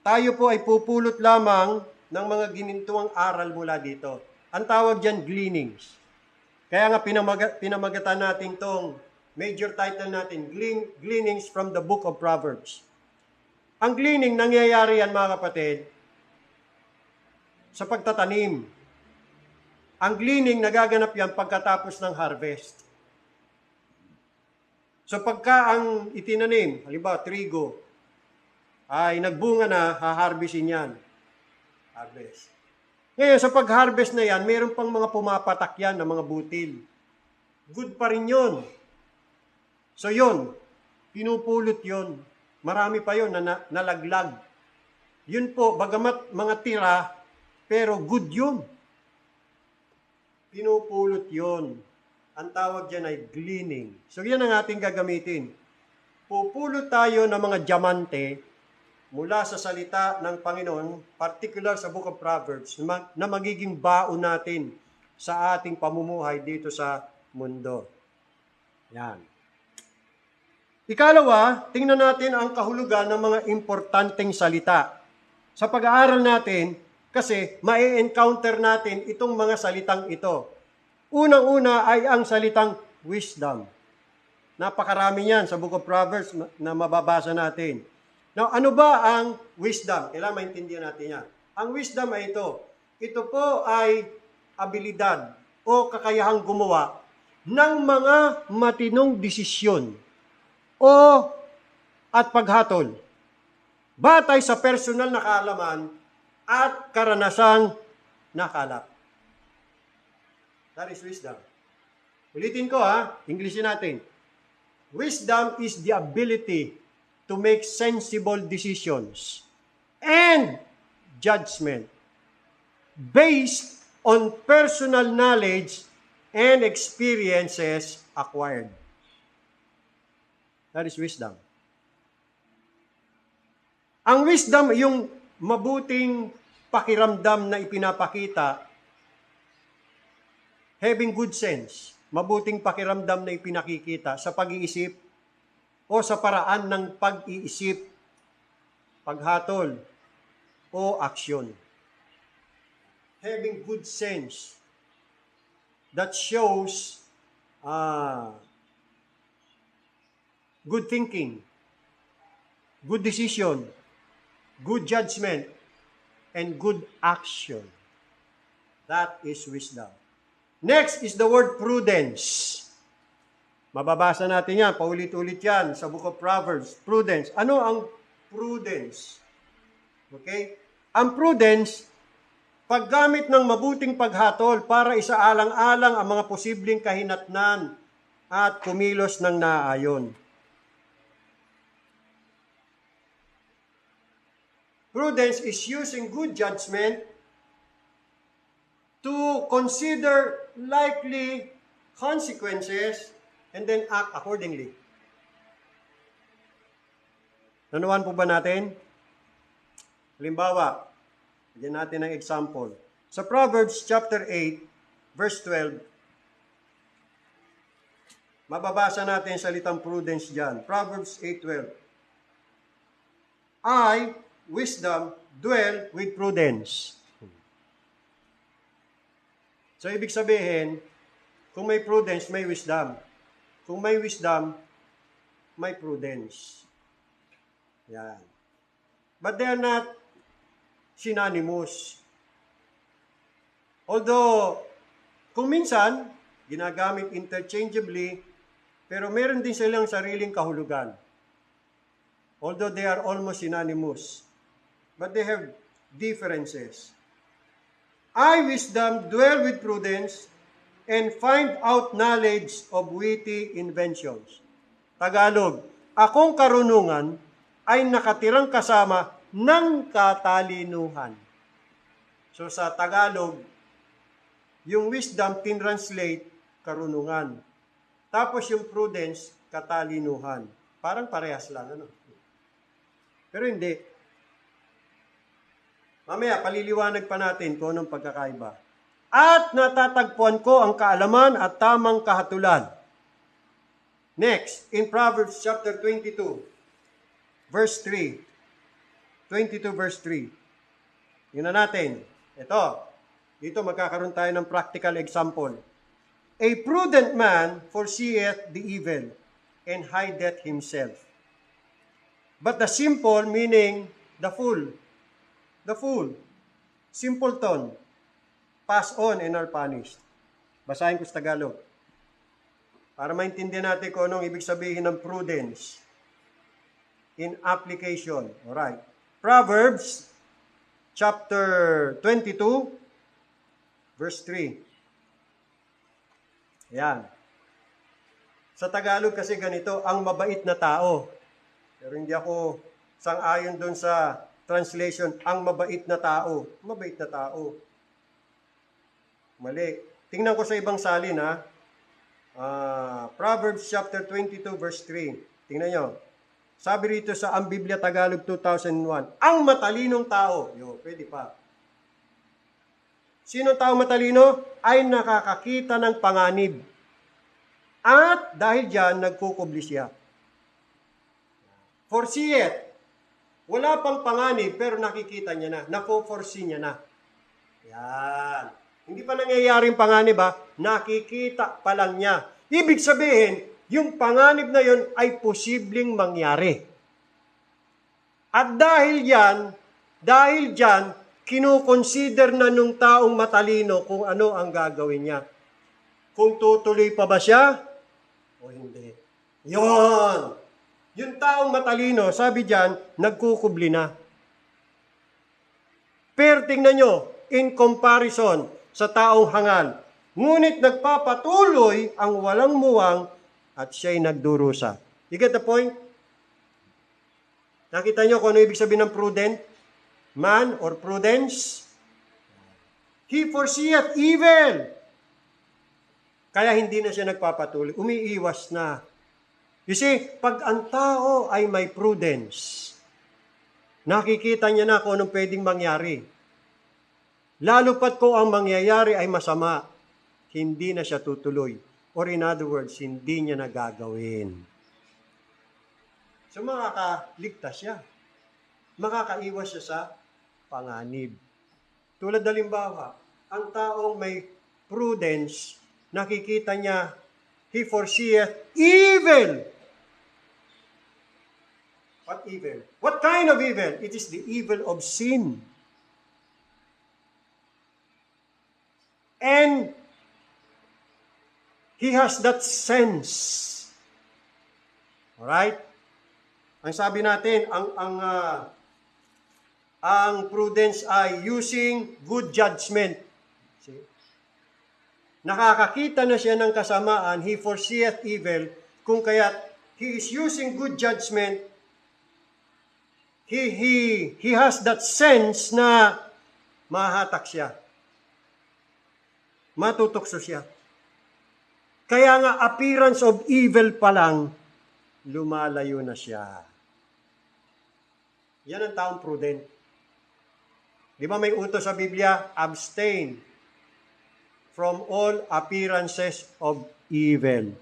Tayo po ay pupulot lamang ng mga ginintuang aral mula dito. Ang tawag dyan, gleanings. Kaya nga pinamagatan natin tong major title natin, Gleanings from the Book of Proverbs. Ang gleaning, nangyayari yan mga kapatid, sa pagtatanim. Ang gleaning, nagaganap yan pagkatapos ng harvest. So pagka ang itinanim, halimbawa trigo, ay nagbunga na, haharvestin yan. Harvest. Ngayon, sa pag-harvest na yan, mayroon pang mga pumapatak yan na mga butil. Good pa rin yun. So yun, pinupulot yun. Marami pa yun na nalaglag. Yun po, bagamat mga tira, pero good yun. Pinupulot yun. Ang tawag dyan ay gleaning. So yan ang ating gagamitin. Pupulot tayo ng mga diamante mula sa salita ng Panginoon, particular sa Book of Proverbs, na magiging baon natin sa ating pamumuhay dito sa mundo. Yan. Ikalawa, tingnan natin ang kahulugan ng mga importanteng salita. Sa pag-aaral natin, kasi ma-encounter natin itong mga salitang ito. Unang-una ay ang salitang wisdom. Napakarami yan sa Book of Proverbs na mababasa natin. Now, ano ba ang wisdom? Kailangan maintindihan natin yan. Ang wisdom ay ito. Ito po ay abilidad o kakayahang gumawa ng mga matinong desisyon at paghatol batay sa personal na kaalaman at karanasang nakalap. That is wisdom. Ulitin ko Englishin natin. Wisdom is the ability to make sensible decisions and judgment based on personal knowledge and experiences acquired. That is wisdom. Ang wisdom, yung mabuting pakiramdam na ipinapakita, having good sense, mabuting pakiramdam na ipinakikita sa pag-iisip o sa paraan ng pag-iisip, paghatol o aksyon. Having good sense that shows good thinking, good decision, good judgment, and good action. That is wisdom. Next is the word prudence. Mababasa natin yan, paulit-ulit yan sa Book of Proverbs. Prudence. Ano ang prudence? Okay? Ang prudence, paggamit ng mabuting paghatol para isaalang-alang ang mga posibleng kahinatnan at kumilos ng naaayon. Prudence is using good judgment to consider likely consequences and then act accordingly. Nanuhan po ba natin? Halimbawa, bigyan natin ng example. Sa Proverbs chapter 8, verse 12, mababasa natin salitang prudence dyan. Proverbs 8:12. I, wisdom, dwell with prudence. So, ibig sabihin, kung may prudence, may wisdom. Kung may wisdom, may prudence. Yan. But they are not synonymous. Although, kung minsan, ginagamit interchangeably, pero meron din silang sariling kahulugan. Although they are almost synonymous. but they have differences. I, wisdom, dwell with prudence, and find out knowledge of witty inventions. Tagalog, akong karunungan ay nakatirang kasama ng katalinuhan. So sa Tagalog, yung wisdom tinranslate karunungan. Tapos yung prudence, katalinuhan. Parang parehas lang, ano? Pero hindi. Mamaya, paliliwanag pa natin kung anong pagkakaiba. At natatagpuan ko ang kaalaman at tamang kahatulan. Next, in Proverbs chapter 22, verse 3. 22 verse 3. Yun na natin. Ito. Dito magkakaroon tayo ng practical example. A prudent man foreseeth the evil and hideth himself. But the simple, meaning the fool, simpleton, pass on and are punished. Basahin ko sa Tagalog. Para maintindihan natin kung anong ibig sabihin ng prudence in application. Alright. Proverbs chapter 22, verse 3. Ayan. Sa Tagalog kasi ganito, ang mabait na tao. Pero hindi ako sang-ayon doon sa translation, ang mabait na tao. Mabait na tao. Mali. Tingnan ko sa ibang salin, ha. Proverbs chapter 22, verse 3. Tingnan nyo. Sabi rito sa Ang Biblia Tagalog 2001, ang matalinong tao. Pwede pa. Sino tao matalino? Ay nakakakita ng panganib. At dahil dyan, nagkukubli siya. Foreseeth. Wala pang panganib, pero nakikita niya na. Nako-foresee niya na. Yan. Hindi pa nangyayaring panganib, ha? Nakikita pa lang niya. Ibig sabihin, yung panganib na yun ay posibleng mangyari. At dahil dyan, kinukonsider na nung taong matalino kung ano ang gagawin niya. Kung tutuloy pa ba siya o hindi. Yon! Yung taong matalino, sabi dyan, nagkukubli na. Pero tingnan nyo, in comparison sa taong hangal, ngunit nagpapatuloy ang walang muwang at siya'y nagdurusa. You get the point? Nakita nyo kung ano ibig sabihin ng prudent man or prudence? He foreseeth evil. Kaya hindi na siya nagpapatuloy. Umiiwas na. You see, pag ang tao ay may prudence, nakikita niya na kung anong pwedeng mangyari. Lalo pat kung ang mangyayari ay masama, hindi na siya tutuloy. Or in other words, hindi niya nagagawin. So makakaligtas siya. Makakaiwas siya sa panganib. Tulad halimbawa, ang taong may prudence, nakikita niya, he foreseeth evil. What evil? What kind of evil? It is the evil of sin. And he has that sense. Alright? Ang sabi natin, ang prudence ay using good judgment. See? Nakakakita na siya ng kasamaan, he foreseeth evil, kung kaya't he is using good judgment, he has that sense na mahatak siya. Matutokso siya. Kaya nga appearance of evil pa lang, lumalayo na siya. Yan ang taong prudent. Di ba may utos sa Biblia? Abstain from all appearances of evil.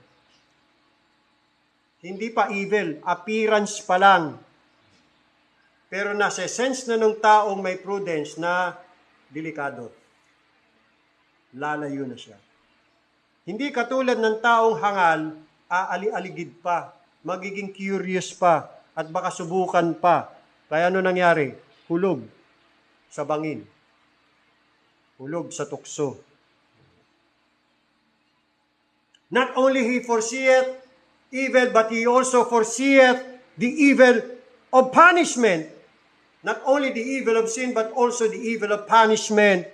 Hindi pa evil, appearance pa lang. Pero nasa-sense na ng taong may prudence na delikado. Lalayo na siya. Hindi katulad ng taong hangal, aali-aligid pa, magiging curious pa, at baka subukan pa. Kaya ano nangyari? Hulog sa bangin. Hulog sa tukso. Not only he foreseeth evil, but he also foreseeth the evil of punishment. not only the evil of sin, but also the evil of punishment.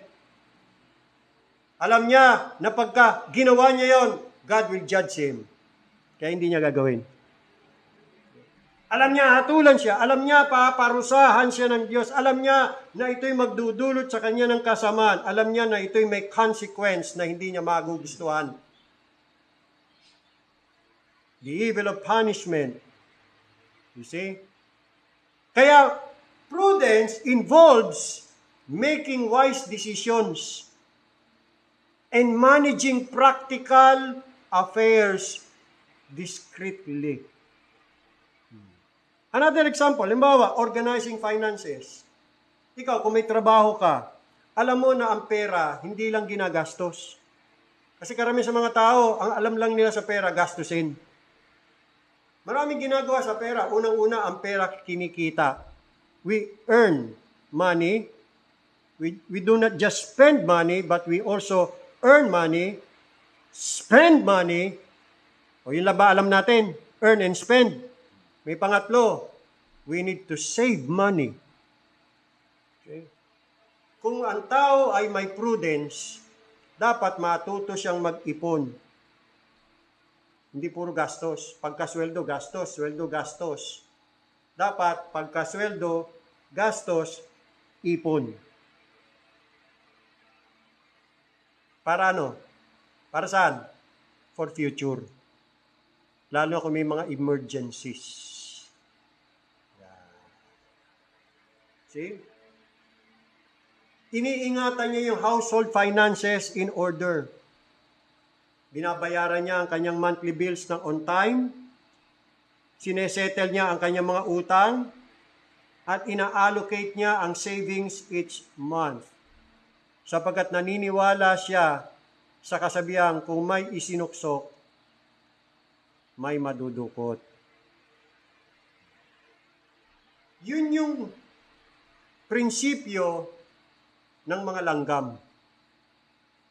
Alam niya na pagka ginawa niya yon, God will judge him. Kaya hindi niya gagawin. Alam niya, hatulan siya. Alam niya, paparusahan siya ng Diyos. Alam niya na ito'y magdudulot sa kanya ng kasamaan. Alam niya na ito'y may consequence na hindi niya magugustuhan. The evil of punishment. You see? Kaya, prudence involves making wise decisions and managing practical affairs discreetly. Another example, halimbawa, organizing finances. Ikaw, kung may trabaho ka, alam mo na ang pera hindi lang ginagastos. Kasi karamihan sa mga tao, ang alam lang nila sa pera, gastusin. Maraming ginagawa sa pera. Unang-una, ang pera kinikita. We earn money. We do not just spend money, but we also earn money, spend money. O yun lang ba alam natin? Earn and spend. May pangatlo, we need to save money. Okay? Kung ang tao ay may prudence, dapat matuto siyang mag-ipon. Hindi puro gastos. Pagkasweldo, gastos. Sweldo, gastos. Dapat, pagkasweldo, gastos, ipon. Para ano? Para saan? For future. Lalo kung may mga emergencies. See? Iniingatan niya yung household finances in order. Binabayaran niya ang kanyang monthly bills ng on time. Sinesettle niya ang kanyang mga utang. At ina-allocate niya ang savings each month. Sapagkat naniniwala siya sa kasabihang kung may isinuksok, may madudukot. Yun yung prinsipyo ng mga langgam.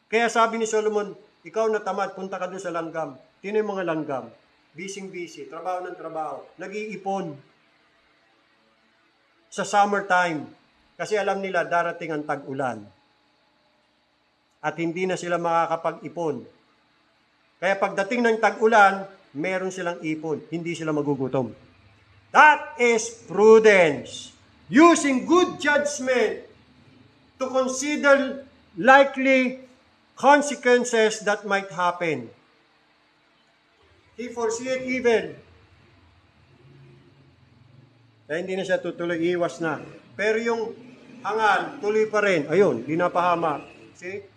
Kaya sabi ni Solomon, ikaw na tamad, punta ka doon sa langgam. Tino yung mga langgam? Busy, trabaho ng trabaho, nag-iipon sa summertime. Kasi alam nila darating ang tag-ulan. At hindi na sila makakapag-ipon. Kaya pagdating ng tag-ulan, meron silang ipon. Hindi sila magugutom. That is prudence. Using good judgment to consider likely consequences that might happen. He foreseeth evil. Kaya hindi na siya tutuloy, iwas na. Pero yung hangal, tuloy pa rin. Ayun, di napahama. See?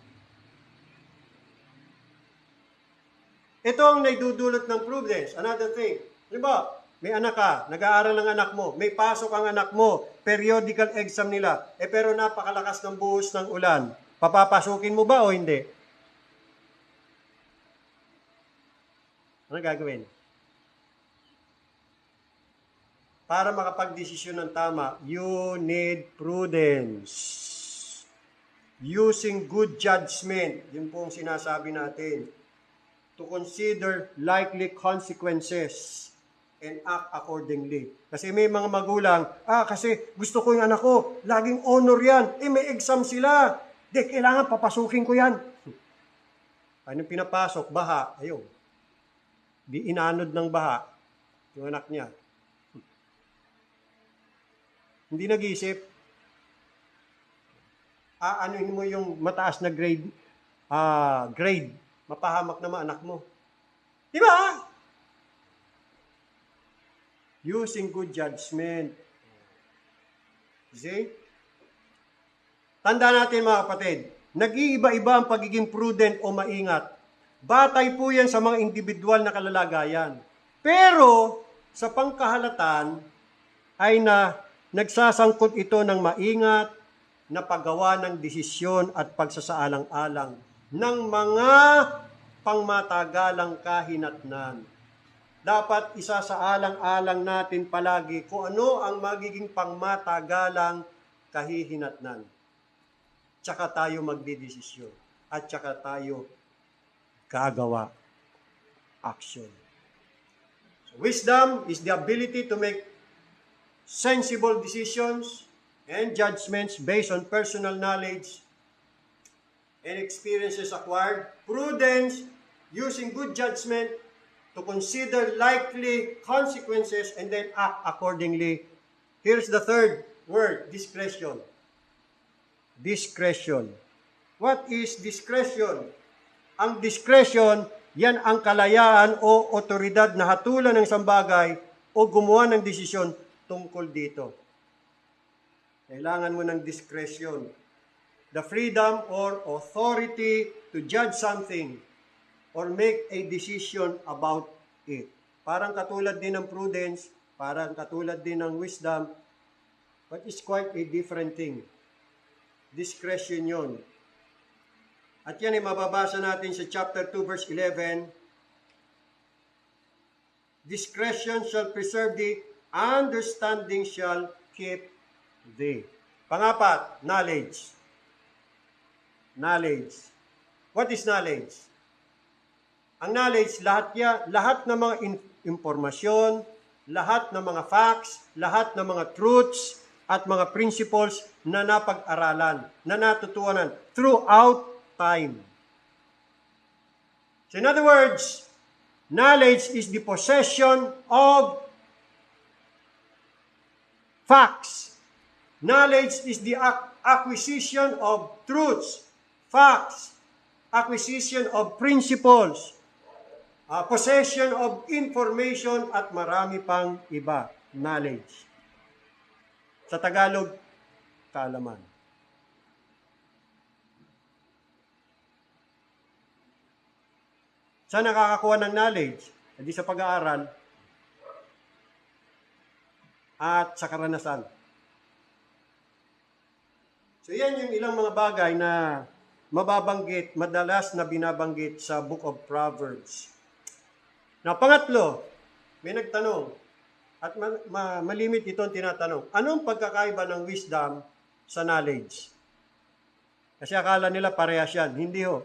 Ito ang naidudulot ng prudence. Another thing. Diba? May anak ka, nag-aaral ang anak mo, may pasok ang anak mo, periodical exam nila, pero napakalakas ng buhos ng ulan. Papapasukin mo ba o hindi? Ano gagawin? Para makapag-desisyon ng tama, you need prudence. Using good judgment, yun po ang sinasabi natin. To consider likely consequences and act accordingly. Kasi may mga magulang, kasi gusto ko yung anak ko, laging honor yan. May exam sila. Kailangan papasukin ko yan. Ano pinapasok? Baha. Ayun. Di inanod ng baha yung anak niya. Hindi nag-isip. Anuhin mo yung mataas na grade. Mapahamak naman anak mo. Di ba? Using good judgment. See? Tanda natin mga kapatid, nag-iiba-iba ang pagiging prudent o maingat. Batay po yan sa mga individual na kalalagayan. Pero, sa pangkahalatan, ay nagsasangkot ito ng maingat na paggawa ng desisyon at pagsasaalang-alang ng mga pangmatagalang kahinatnan. Dapat isasaalang-alang natin palagi kung ano ang magiging pangmatagalang kahihinatnan. Tsaka tayo magdidesisyon at tsaka tayo gagawa action. So, wisdom is the ability to make sensible decisions and judgments based on personal knowledge and experiences acquired. Prudence, using good judgment to consider likely consequences and then act accordingly. Here's the third word, discretion. Discretion. What is discretion? Ang discretion, yan ang kalayaan o otoridad na hatulan ng isang bagay o gumawa ng desisyon tungkol dito. Kailangan mo ng discretion. The freedom or authority to judge something or make a decision about it. Parang katulad din ng prudence, parang katulad din ng wisdom, but it's quite a different thing. Discretion yun. At yan ay mababasa natin sa chapter 2 verse 11. Discretion shall preserve thee, understanding shall keep thee. Pangapat, knowledge. Knowledge. What is knowledge? Ang knowledge, lahat ng mga impormasyon, lahat ng mga facts, lahat ng mga truths, at mga principles na napag-aralan, na natutuhanan throughout time. So in other words, knowledge is the possession of facts. Knowledge is the acquisition of truths, facts, acquisition of principles, possession of information, at marami pang iba. Knowledge. Sa Tagalog, kaalaman. Saan nakakakuha ng knowledge? Hindi sa pag-aaral at sa karanasan. So yan yung ilang mga bagay na mababanggit, madalas na binabanggit sa Book of Proverbs. Na pangatlo, may nagtanong, at malimit ito ang tinatanong, anong pagkakaiba ng wisdom sa knowledge? Kasi akala nila parehas yan. Hindi ho.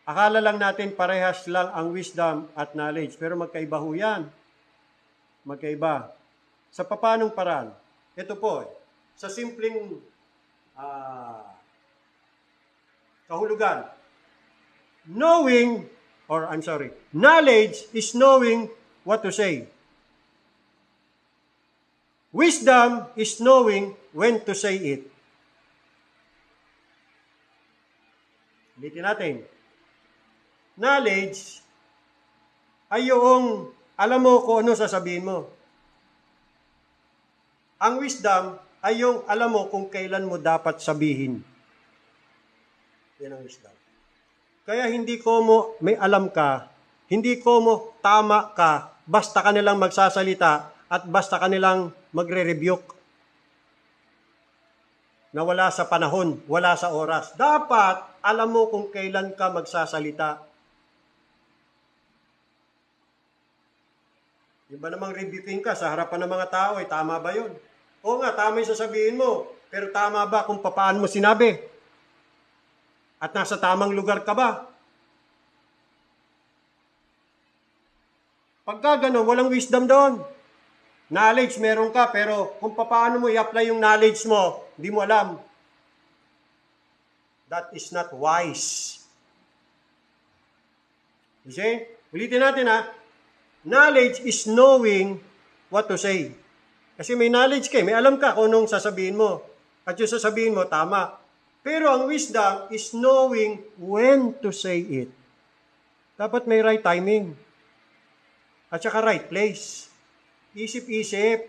Akala lang natin parehas lang ang wisdom at knowledge. Pero magkaiba ho yan. Magkaiba. Sa papanong paraan? Ito po, sa simpleng kahulugan. Knowledge is knowing what to say. Wisdom is knowing when to say it. Ulitin natin. Knowledge ay yung alam mo kung ano sasabihin mo. Ang wisdom ay yung alam mo kung kailan mo dapat sabihin. Yan ang wisdom. Kaya hindi ko mo may alam ka, hindi ko mo tama ka, basta ka nilang magsasalita at basta ka nilang magre-rebuke na wala sa panahon, wala sa oras. Dapat alam mo kung kailan ka magsasalita. Yung ba namang rebuking ka sa harapan ng mga tao, tama ba yun? Oo nga, tama yung sasabihin mo. Pero tama ba kung paano mo sinabi? At nasa tamang lugar ka ba? Pagka gano'n, walang wisdom doon. Knowledge meron ka, pero kung paano mo i-apply yung knowledge mo, hindi mo alam. That is not wise. You see? Ulitin natin ha. Knowledge is knowing what to say. Kasi may knowledge ka, may alam ka kung anong sasabihin mo. At yung sasabihin mo, tama. Pero ang wisdom is knowing when to say it. Dapat may right timing. At saka right place. Isip-isip.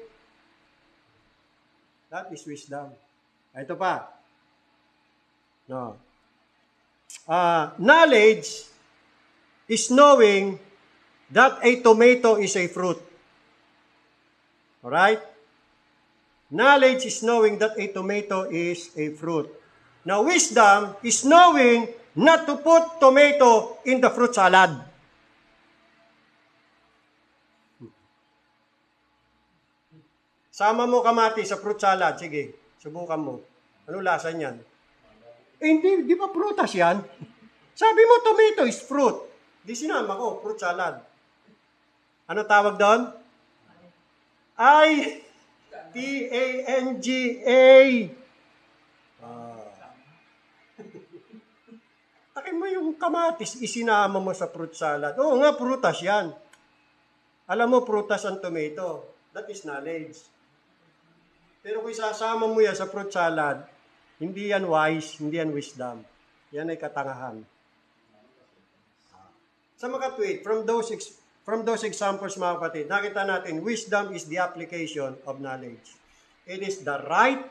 That is wisdom. Ito pa. No. Knowledge is knowing that a tomato is a fruit. Alright? Knowledge is knowing that a tomato is a fruit. Now, wisdom is knowing not to put tomato in the fruit salad. Sama mo kamatis sa fruit salad. Sige, subukan mo. Ano lasa niyan? Hindi, di ba prutas yan? Sabi mo, tomato is fruit. Di sinama ko, fruit salad. Ano tawag doon? Ay, T-A-N-G-A. Takin mo yung kamatis, isinama mo sa fruit salad. Oo nga, prutas yan. Alam mo, prutas ang tomato. That is knowledge. Pero kung isasama mo yan sa fruit salad, hindi yan wise, hindi yan wisdom. Yan ay katangahan. Sa mga tweet, from those examples, mga kapatid, nakita natin, wisdom is the application of knowledge. It is the right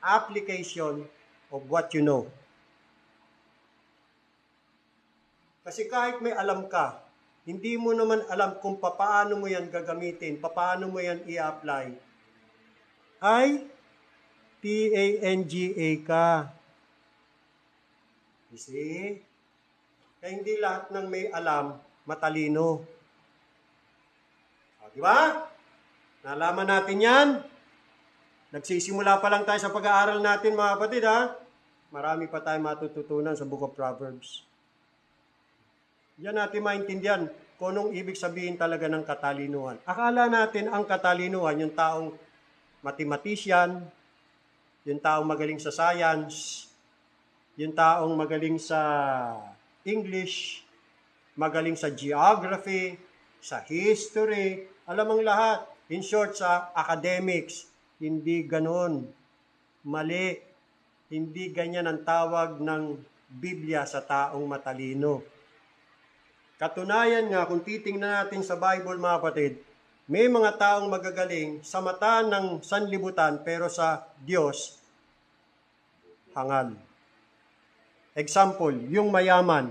application of what you know. Kasi kahit may alam ka, hindi mo naman alam kung paano mo yan gagamitin, paano mo yan i-apply. Ay, T-A-N-G-A ka. You see? Kaya hindi lahat ng may alam, matalino. Di ba? Nalaman natin yan. Nagsisimula pa lang tayo sa pag-aaral natin, mga kapatid, ha? Marami pa tayong matututunan sa Book of Proverbs. Diyan natin maintindihan kung anong ibig sabihin talaga ng katalinuhan. Akala natin ang katalinuhan, yung taong mathematician, yung taong magaling sa science, yung taong magaling sa English, magaling sa geography, sa history, alam ang lahat. In short, sa academics, hindi ganon. Mali. Hindi ganyan ang tawag ng Biblia sa taong matalino. Katunayan nga, kung titingnan natin sa Bible, mga kapatid, may mga taong magagaling sa mata ng sanlibutan, pero sa Diyos, hangal. Example, yung mayaman.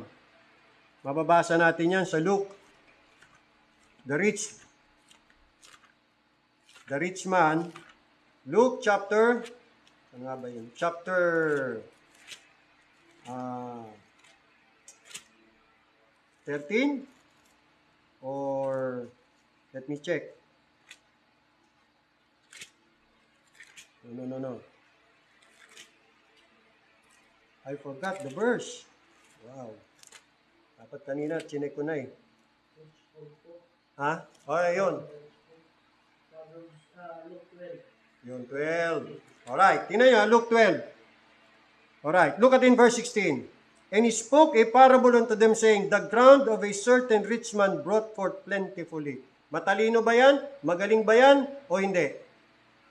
Mababasa natin yan sa Luke. The rich man, Luke chapter, ano nga ba yun? Chapter 13? Or, let me check. No. I forgot the verse. Wow. Dapat kanina, chinek ko na eh. Ha? Okay, yun. Yun, 12. Alright, tingnan nyo, Luke 12. Alright, look at in verse 16. And he spoke a parable unto them, saying, The ground of a certain rich man brought forth plentifully. Matalino ba yan? Magaling ba yan? O hindi?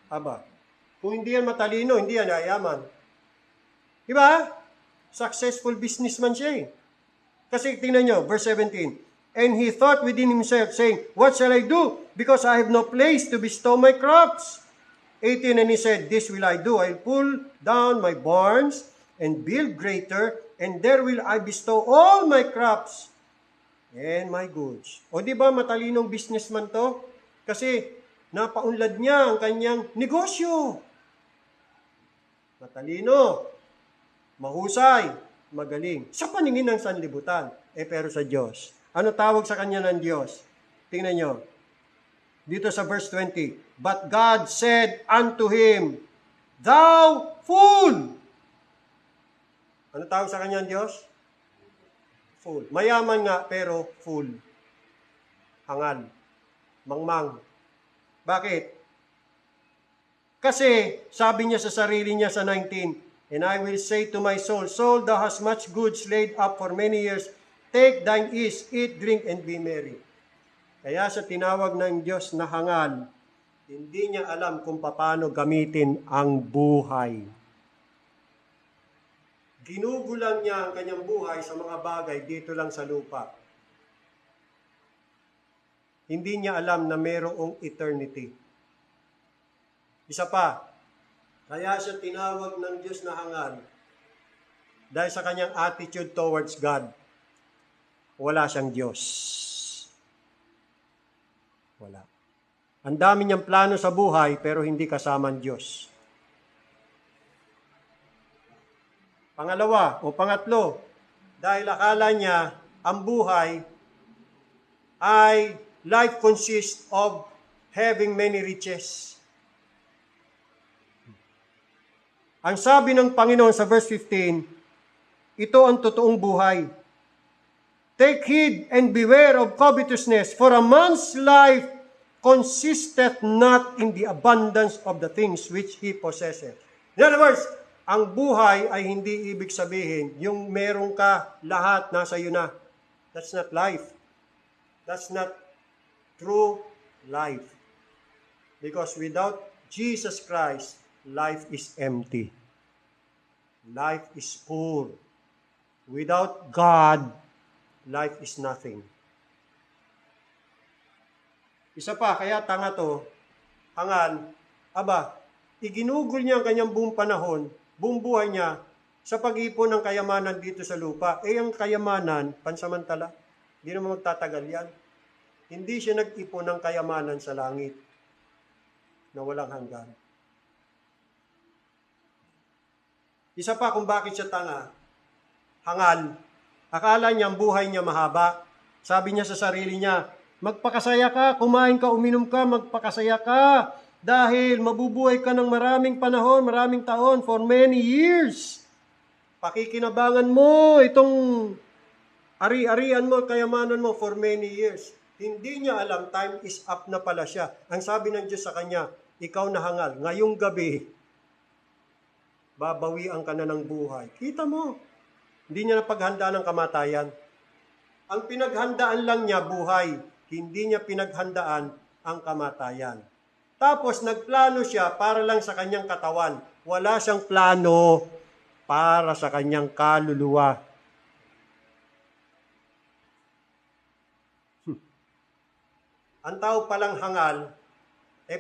Aba, kung hindi yan matalino, hindi yan yayaman. Diba? Successful businessman siya eh. Kasi tingnan nyo, verse 17. And he thought within himself, saying, What shall I do? Because I have no place to bestow my crops. 18, and he said, This will I do. I'll pull down my barns and build greater, and there will I bestow all my crops and my goods. O di ba matalinong businessman to? Kasi napaunlad niya ang kanyang negosyo. Matalino, mahusay, magaling. Sa paningin ng sanlibutan. Pero sa Diyos. Ano tawag sa kanya ng Diyos? Tingnan nyo. Dito sa verse 20. But God said unto him, Thou fool! Ano tawag sa kanya ng Diyos? Fool. Mayaman nga, pero fool. Hangal. Mangmang. Bakit? Kasi, sabi niya sa sarili niya sa 19, And I will say to my soul, Soul, thou hast much goods laid up for many years. Take thine ease, eat, drink, and be merry. Kaya sa tinawag ng Diyos na hangal, hindi niya alam kung paano gamitin ang buhay. Ginugulang niya ang kanyang buhay sa mga bagay dito lang sa lupa. Hindi niya alam na mayroong eternity. Isa pa, kaya siya tinawag ng Diyos na hangal dahil sa kanyang attitude towards God. Wala siyang Diyos. Wala. Ang dami niyang plano sa buhay pero hindi kasama ang Diyos. Pangalawa o pangatlo, dahil akala niya ang buhay ay life consists of having many riches. Ang sabi ng Panginoon sa verse 15, ito ang totoong buhay. Take heed and beware of covetousness, for a man's life consisteth not in the abundance of the things which he possesseth. In other words, ang buhay ay hindi ibig sabihin, yung meron ka, lahat nasa iyo na. That's not life. That's not true life. Because without Jesus Christ, life is empty. Life is poor. Without God, life is nothing. Isa pa, kaya tanga to, hangal, iginugol niya ang kanyang buong panahon, buong buhay niya, sa pag-ipon ng kayamanan dito sa lupa. Ang kayamanan, pansamantala, hindi naman magtatagal yan. Hindi siya nag-ipon ng kayamanan sa langit na walang hanggan. Isa pa kung bakit siya tanga, hangal, akala niya ang buhay niya mahaba. Sabi niya sa sarili niya, magpakasaya ka, kumain ka, uminom ka, magpakasaya ka. Dahil mabubuhay ka ng maraming panahon, maraming taon, for many years. Pakikinabangan mo itong ari-arian mo, kayamanan mo for many years. Hindi niya alam, time is up na pala siya. Ang sabi ng Diyos sa kanya, ikaw na hangal, ngayong gabi, babawian ka na ng buhay. Kita mo, hindi niya napaghandaan ng kamatayan. Ang pinaghandaan lang niya, buhay. Hindi niya pinaghandaan ang kamatayan. Tapos nagplano siya para lang sa kanyang katawan. Wala siyang plano para sa kanyang kaluluwa. Ang tao palang hangal,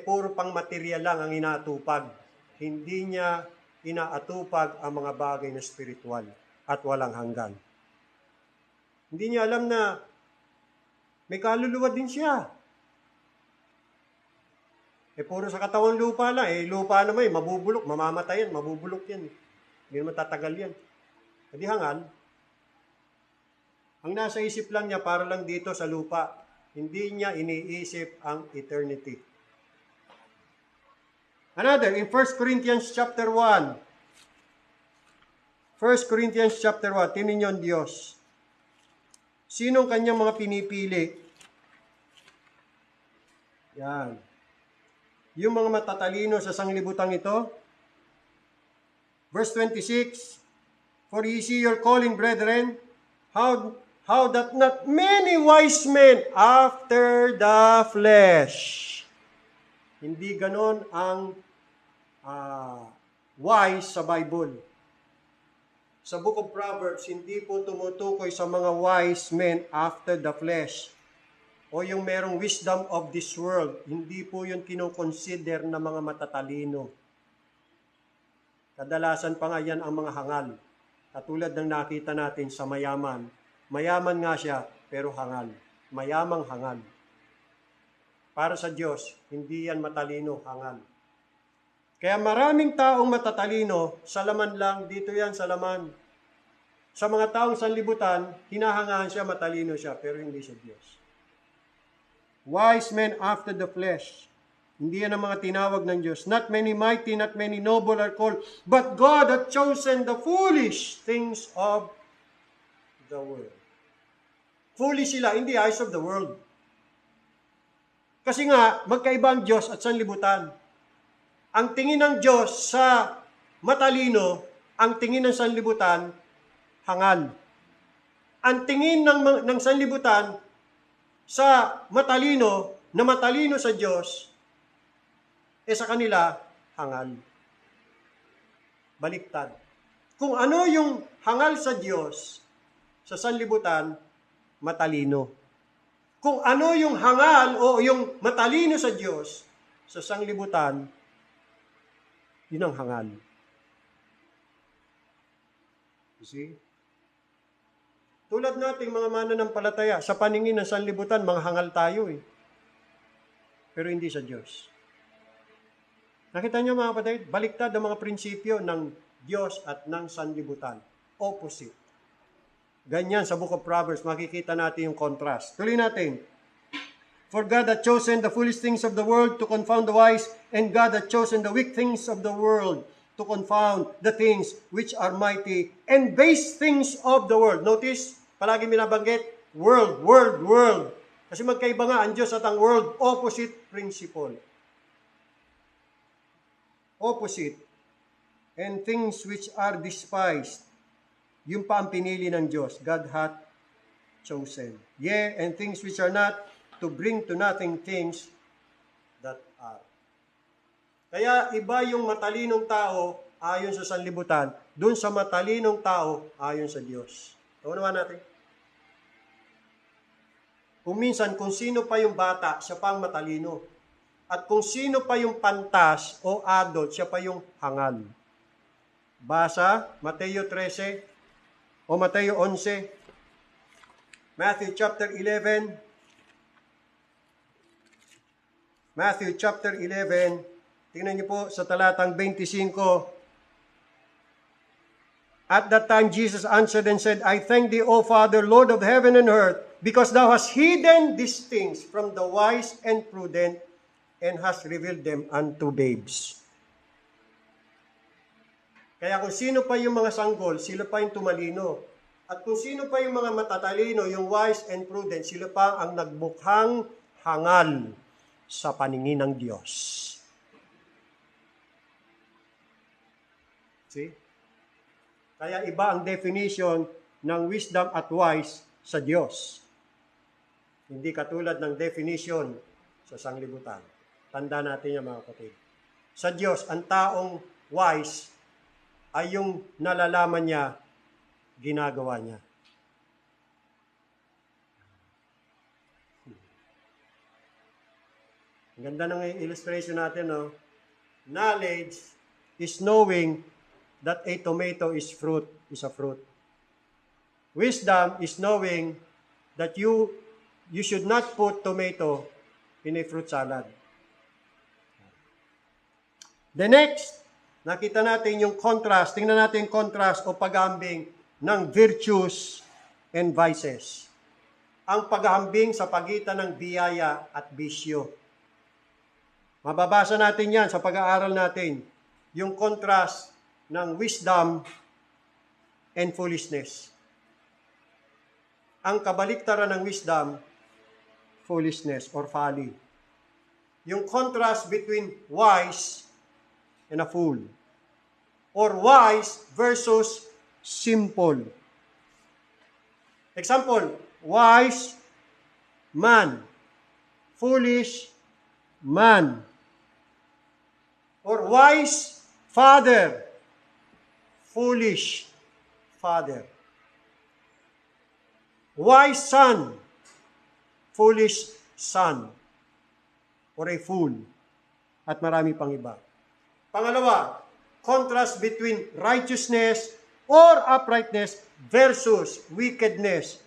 puro pang material lang ang inaatupag. Hindi niya inaatupag ang mga bagay na spiritual at walang hanggan. Hindi niya alam na may kaluluwa din siya. Puro sa katawang lupa lang. Lupa naman, mabubulok, mamamatayan, mabubulok yan. Hindi naman tatagal yan. Hindi hangal. Ang nasa isip lang niya, para lang dito sa lupa. Hindi niya iniisip ang eternity. Another, in 1 Corinthians chapter 1. 1 Corinthians chapter 1, tingnan niyo ang Diyos. Sinong kanyang mga pinipili? Yan. Yung mga matatalino sa sanglibutang ito. Verse 26, for ye see your calling, brethren, how that not many wise men after the flesh. Hindi ganon ang wise sa Bible. Sa Book of Proverbs, hindi po tumutukoy sa mga wise men after the flesh. O yung merong wisdom of this world, hindi po yun kinoconsider na mga matatalino. Kadalasan pa nga yan ang mga hangal. Katulad ng nakita natin sa mayaman. Mayaman nga siya, pero hangal. Mayamang hangal. Para sa Diyos, hindi yan matalino, hangal. Kaya maraming taong matatalino, sa laman lang, dito yan sa laman. Sa mga taong sanlibutan, hinahangahan siya, matalino siya, pero hindi siya Diyos. Wise men after the flesh. Hindi yan ang mga tinawag ng Diyos. Not many mighty, not many noble are called, but God hath chosen the foolish things of the world. Foolish sila in the eyes of the world. Kasi nga, magkaiba ang Diyos at sanlibutan. Ang tingin ng Diyos sa matalino, ang tingin ng sanlibutan, hangal. Ang tingin ng sanlibutan sa matalino, na matalino sa Diyos, sa kanila, hangal. Baliktad. Kung ano yung hangal sa Diyos, sa sanlibutan, matalino. Kung ano yung hangal o yung matalino sa Diyos, sa sanlibutan, yun ang hangal. You see? Tulad nating mga mananampalataya, sa paningin ng sanlibutan, mga hangal tayo Pero hindi sa Diyos. Nakita niyo mga kapatid, baliktad ang mga prinsipyo ng Diyos at ng sanlibutan. Opposite. Ganyan sa Book of Proverbs, makikita natin yung contrast. Tuloy natin. For God hath chosen the foolish things of the world to confound the wise, and God hath chosen the weak things of the world to confound the things which are mighty, and base things of the world. Notice, palagi binabanggit, world. Kasi magkaiba nga ang Diyos at ang world, opposite principle. Opposite. And things which are despised, yung pa ang pinili ng Diyos, God hath chosen. Yea, and things which are not, to bring to nothing things that are. Kaya iba yung matalinong tao ayon sa sanlibutan, dun sa matalinong tao ayon sa Diyos. Tawanawa natin. Kung minsan, kung sino pa yung bata, siya pa ang matalino. At kung sino pa yung pantas o adult, siya pa yung hangal. Basa, Mateo 13 o Mateo 11, Matthew chapter 11, Matthew chapter 11, tingnan niyo po sa talatang 25. At that time Jesus answered and said, I thank thee, O Father, Lord of heaven and earth, because thou hast hidden these things from the wise and prudent, and hast revealed them unto babes. Kaya kung sino pa yung mga sanggol, sila pa yung tumalino. At kung sino pa yung mga matatalino, yung wise and prudent, sila pa ang nagbukhang hangal sa paningin ng Diyos. See? Kaya iba ang definition ng wisdom at wise sa Diyos. Hindi katulad ng definition sa sanglibutan. Tanda natin yan, mga kapatid. Sa Diyos, ang taong wise ay yung nalalaman niya, ginagawa niya. Ang ganda ng illustration natin, no? Knowledge is knowing that a tomato is a fruit. Wisdom is knowing that you should not put tomato in a fruit salad. The next, nakita natin yung contrast. Tingnan natin yung contrast o paghahambing ng virtues and vices. Ang paghahambing sa pagitan ng biyaya at bisyo. Mababasa natin yan sa pag-aaral natin. Yung contrast ng wisdom and foolishness. Ang kabaliktaran ng wisdom, foolishness or folly. Yung contrast between wise and a fool. Or wise versus simple. Example, wise man, foolish man. Or wise father, foolish father. Wise son, foolish son, or a fool, at marami pang iba. Pangalawa, contrast between righteousness or uprightness versus wickedness.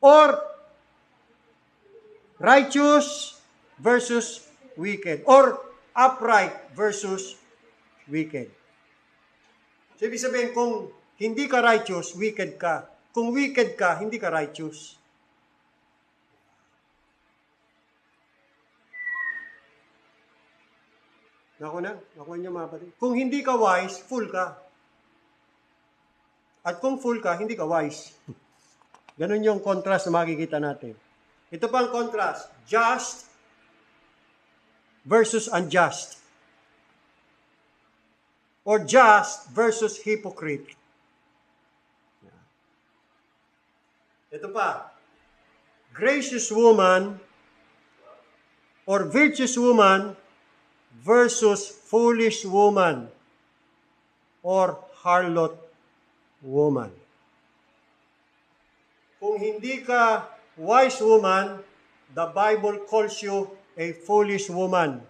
Or righteous versus wicked. Or upright versus wicked. So, ibig sabihin, kung hindi ka righteous, wicked ka. Kung wicked ka, hindi ka righteous. Nakuha niyo mga kapatid. Kung hindi ka wise, fool ka. At kung fool ka, hindi ka wise. Ganun yung contrast na makikita natin. Ito pa ang contrast. Just versus unjust. Or just versus hypocrite. Ito pa. Gracious woman or virtuous woman versus foolish woman or harlot woman. Kung hindi ka wise woman, the Bible calls you a foolish woman.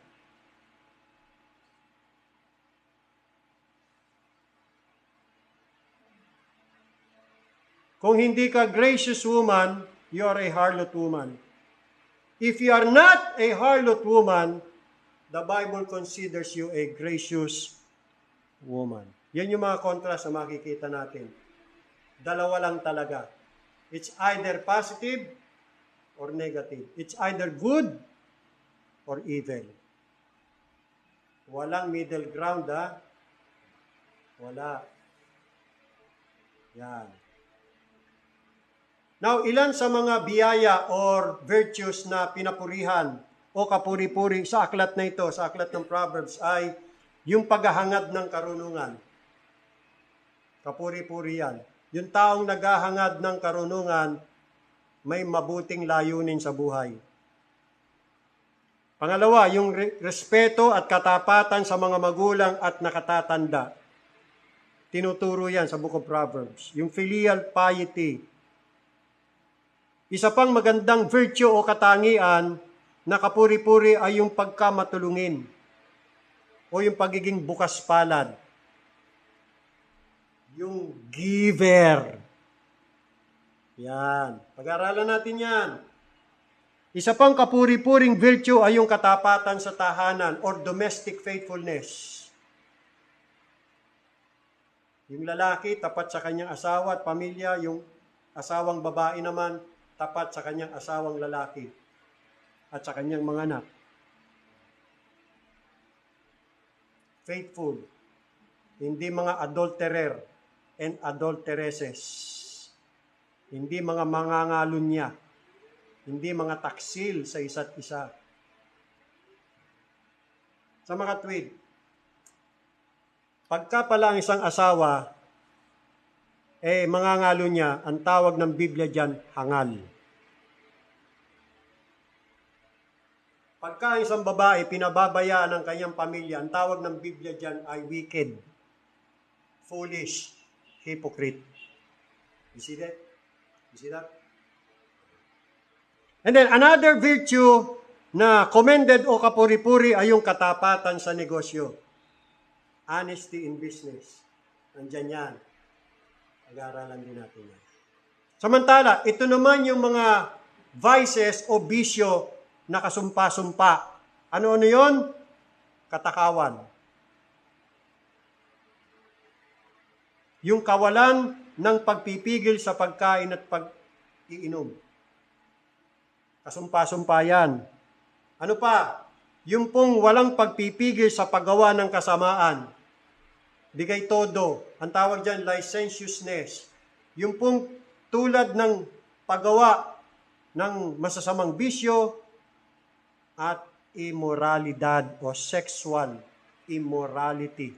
Kung hindi ka gracious woman, you are a harlot woman. If you are not a harlot woman, the Bible considers you a gracious woman. Yan yung mga contrast na makikita natin. Dalawa lang talaga. It's either positive or negative. It's either good or evil. Walang middle ground, ha? Wala. Yan. Now, ilan sa mga biyaya or virtues na pinapurihan o kapuri-puri sa aklat na ito, sa aklat ng Proverbs, ay yung paghahangad ng karunungan. Kapuri-puri yan. Yung taong naghahangad ng karunungan, may mabuting layunin sa buhay. Pangalawa, yung respeto at katapatan sa mga magulang at nakatatanda. Tinuturo yan sa Book of Proverbs. Yung filial piety. Isa pang magandang virtue o katangian na kapuri-puri ay yung pagkamatulungin o yung pagiging bukas palad. Yung giver. Yan. Pag-aralan natin yan. Isa pang kapuri-puring virtue ay yung katapatan sa tahanan or domestic faithfulness. Yung lalaki, tapat sa kanyang asawa at pamilya. Yung asawang babae naman, tapat sa kanyang asawang lalaki at sa kanyang mga anak. Faithful. Hindi mga adulterer and adulteresses. Hindi mga mangangalunya. Hindi mga taksil sa isa't isa. Sa mga tweed, pagka pala ang isang asawa, mangangalo niya, ang tawag ng Biblia dyan, hangal. Pagka ang isang babae, pinababayaan ng kanyang pamilya, ang tawag ng Biblia dyan ay wicked, foolish, hypocrite. You see that? You see that? And then another virtue na commended o kapuri-puri ay yung katapatan sa negosyo. Honesty in business. Nandyan yan. Pag-aaralan din natin yan. Samantala, ito naman yung mga vices o bisyo na kasumpa-sumpa. Ano-ano yun? Katakawan. Yung kawalan ng pagpipigil sa pagkain at pag-iinom. Kasumpa-sumpa yan. Ano pa? Yung pong walang pagpipigil sa paggawa ng kasamaan. Bigay todo. Ang tawag dyan, licentiousness. Yung pong tulad ng paggawa ng masasamang bisyo at immoralidad o sexual immorality.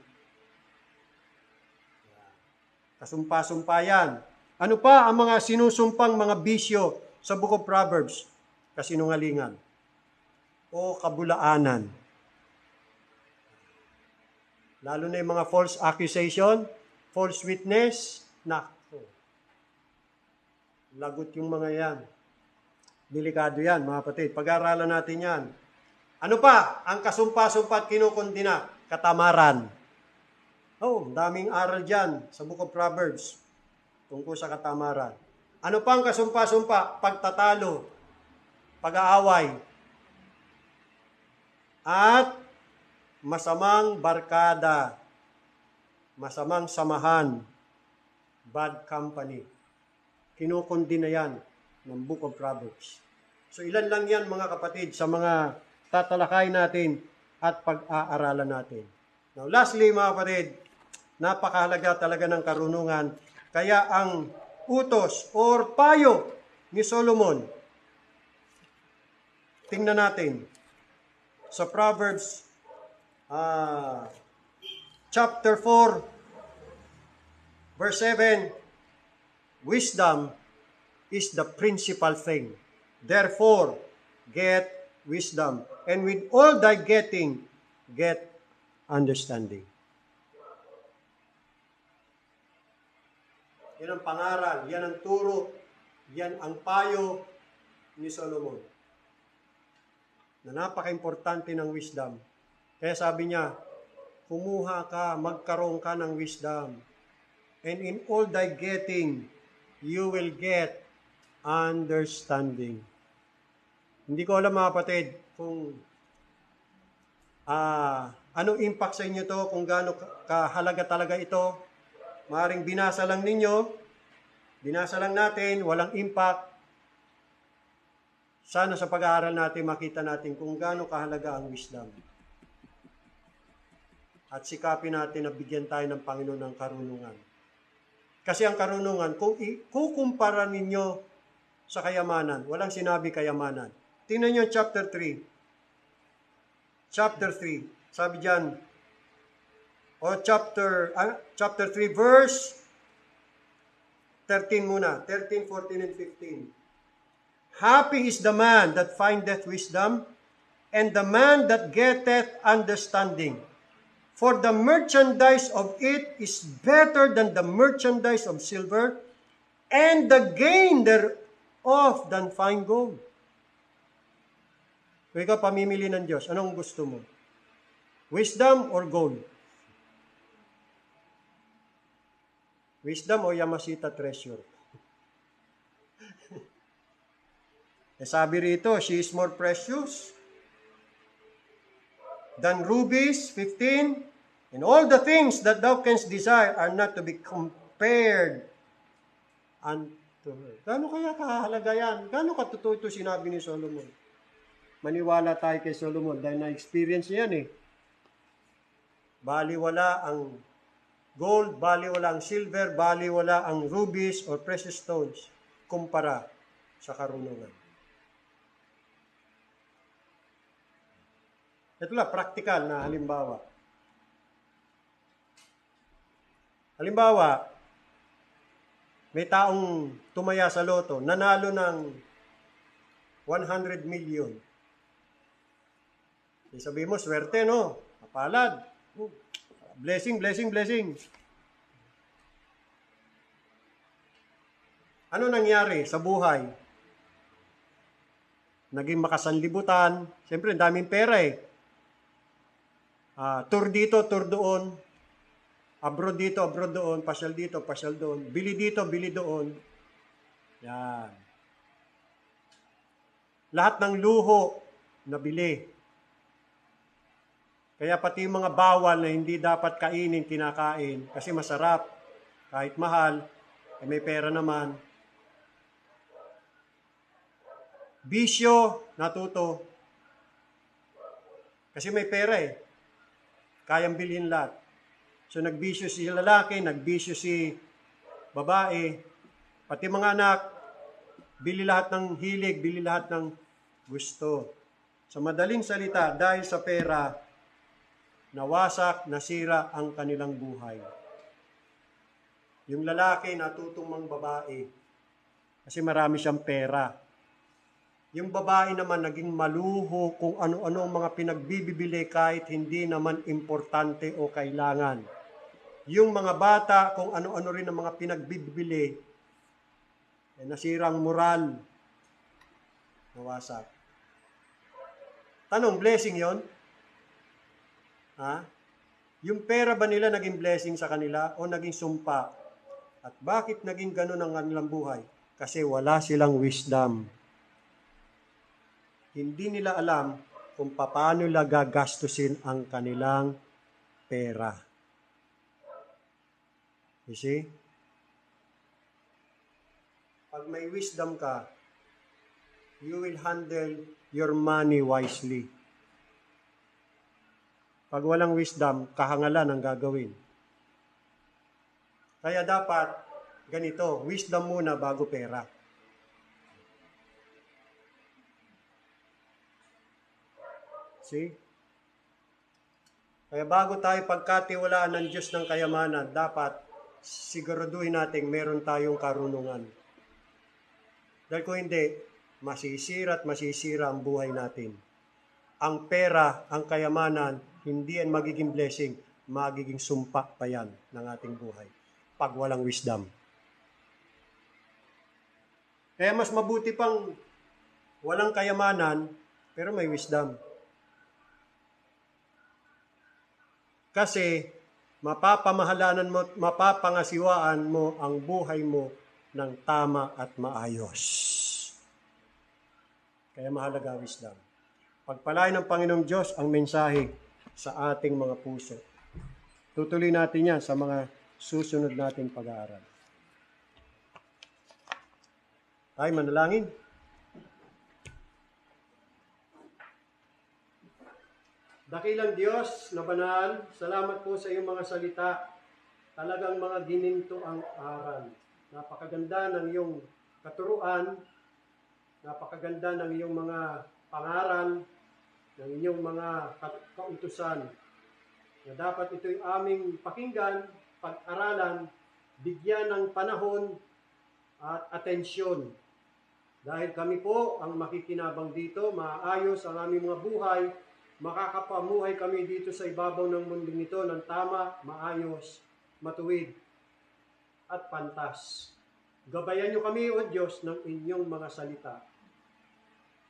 Kasumpa-sumpa yan. Ano pa ang mga sinusumpang mga bisyo sa Book of Proverbs? Kasinungalingan o kabulaanan. Lalo na yung mga false accusation, false witness, lagot yung mga yan. Delikado yan, mga kapatid. Pag-aaralan natin yan. Ano pa? Ang kasumpa-sumpa at kinukundina, katamaran. Daming aral dyan sa Book of Proverbs tungkol sa katamaran. Ano pa ang kasumpa-sumpa? Pagtatalo, pag-aaway, at masamang barkada, masamang samahan, bad company. Kinukundina yan ng Book of Proverbs. So ilan lang yan mga kapatid sa mga tatalakay natin at pag-aaralan natin. Now lastly mga kapatid, napakahalaga talaga ng karunungan. Kaya ang utos or payo ni Solomon, tingnan natin sa Proverbs chapter 4 verse 7, wisdom is the principal thing. Therefore, get wisdom. And with all thy getting, get understanding. Yan ang pangaral, yan ang turo, yan ang payo ni Solomon. Na napaka-importante ng wisdom. Kaya sabi niya, kumuha ka, magkaroon ka ng wisdom. And in all thy getting, you will get understanding. Hindi ko alam mga kapatid kung anong impact sa inyo to, kung gaano kahalaga talaga ito. Maaaring binasa lang ninyo, binasa lang natin, walang impact. Sana sa pag-aaral natin makita natin kung gaano kahalaga ang wisdom. At sikapin natin na bigyan tayo ng Panginoon ng karunungan. Kasi ang karunungan, kung ikukumpara ninyo sa kayamanan. Walang sinabi kayamanan. Tingnan nyo chapter 3. Chapter 3. Sabi dyan, chapter 3, verse 13 muna. 13, 14, and 15. Happy is the man that findeth wisdom, and the man that getteth understanding. For the merchandise of it is better than the merchandise of silver, and the gain thereof than fine gold. Kung ikaw pamimili ng Diyos, anong gusto mo? Wisdom or gold? Wisdom o Yamashita treasure? Sabi rito, she is more precious than rubies, 15, and all the things that thou canst desire are not to be compared unto her. Gaano kaya kahalaga yan? Gaano katutuo ito sinabi ni Solomon? Maniwala tayo kay Solomon dahil na-experience niya yan eh. Baliwala ang gold, baliwala ang silver, baliwala ang rubies or precious stones kumpara sa karunungan. Ito lang, practical na halimbawa. Halimbawa, may taong tumaya sa loto, nanalo ng 100 million. Sabi mo, swerte, no? Kapalad. Blessing, blessing, blessing. Ano nangyari sa buhay? Naging makasanlibutan. Siyempre, daming pera eh. Tour dito, tour doon. Abroad dito, abroad doon. Pasyal dito, pasyal doon. Bili dito, bili doon. Yan. Lahat ng luho nabili. Kaya pati yung mga bawal na hindi dapat kainin, kinakain. Kasi masarap. Kahit mahal, may pera naman. Bisyo, natuto. Kasi may pera eh. Kayang bilhin lahat. So nagbisyo si lalaki, nagbisyo si babae, pati mga anak, bili lahat ng hilig, bili lahat ng gusto. Sa madaling salita, dahil sa pera, nawasak, nasira ang kanilang buhay. Yung lalaki natutong mang babae kasi marami siyang pera. Yung babae naman naging maluho kung ano-ano ang mga pinagbibili kahit hindi naman importante o kailangan. Yung mga bata kung ano-ano rin ang mga pinagbibili, nasirang moral, nawasak. Tanong, blessing yon? Yung pera ba nila naging blessing sa kanila o naging sumpa? At bakit naging ganun ang kanilang buhay? Kasi wala silang wisdom. Hindi nila alam kung paano nila gagastusin ang kanilang pera. You see? Pag may wisdom ka, you will handle your money wisely. Pag walang wisdom, kahangalan ang gagawin. Kaya dapat ganito, wisdom muna bago pera. See? Kaya bago tayo pagkatiwalaan ng Diyos ng kayamanan, dapat siguraduhin natin meron tayong karunungan. Dahil kung hindi, masisira at masisira ang buhay natin. Ang pera, ang kayamanan, hindi yan magiging blessing, magiging sumpa pa yan ng ating buhay pag walang wisdom. Kaya mas mabuti pang walang kayamanan, pero may wisdom. Kasi mapapamahalanan mo, mapapangasiwaan mo ang buhay mo ng tama at maayos. Kaya mahalaga wisdom. Pagpalain ng Panginoong Diyos ang mensahe sa ating mga puso. Tutuloy natin yan sa mga susunod nating pag-aaral. Ay, manalangin. Dakilang Diyos na banal, salamat po sa iyong mga salita. Talagang mga gininto ang aral. Napakaganda ng iyong katuruan Napakaganda ng iyong mga pangaral, ng inyong mga kautusan, na dapat ito'y aming pakinggan, pag-aralan, bigyan ng panahon at atensyon. Dahil kami po ang makikinabang dito, maayos ang aming mga buhay, makakapamuhay kami dito sa ibabaw ng mundong ito ng tama, maayos, matuwid, at pantas. Gabayan niyo kami, O Diyos, ng inyong mga salita.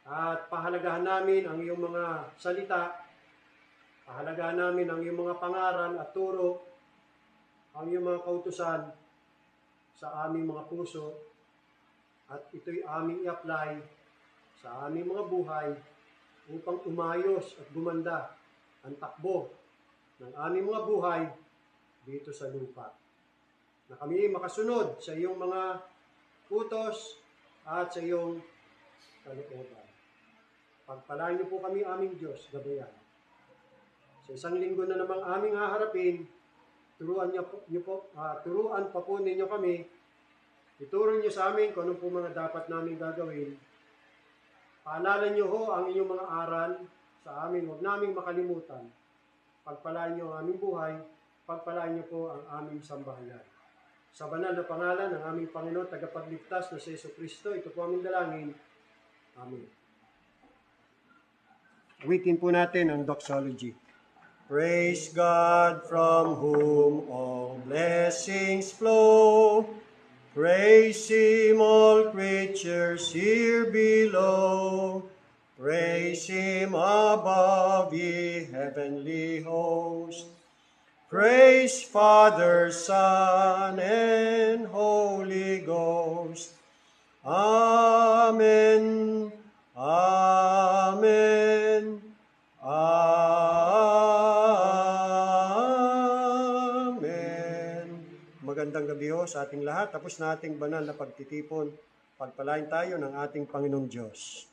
At pahalagahan namin ang iyong mga salita, pahalagahan namin ang iyong mga pangaral at turo, ang iyong mga kautusan sa aming mga puso, at ito'y aming i-apply sa aming mga buhay upang umayos at gumanda ang takbo ng aming mga buhay dito sa lupa. Na kami makasunod sa iyong mga utos at sa iyong kalooban. Pagpalain niyo po kami, aming Diyos, gabayan. Sa isang linggo na namang aming haharapin, turuan pa po ninyo kami, ituro niyo sa amin kung ano po mga dapat namin gagawin. Paalala niyo ho ang inyong mga aral sa amin, huwag naming makalimutan. Pagpalain niyo ang aming buhay, pagpalain niyo po ang aming sambahayan. Sa banal na pangalan ng aming Panginoon, tagapagligtas na si Jesucristo, ito po aming dalangin. Amen. Awitin po natin ang doxology. Praise God from whom all blessings flow. Praise Him, all creatures here below. Praise Him above, ye heavenly host. Praise Father, Son, and Holy Ghost. Amen. Amen. Amen. Magandang gabi ho sa ating lahat. Tapos na ating banal na pagtitipon. Pagpalain tayo ng ating Panginoong Diyos.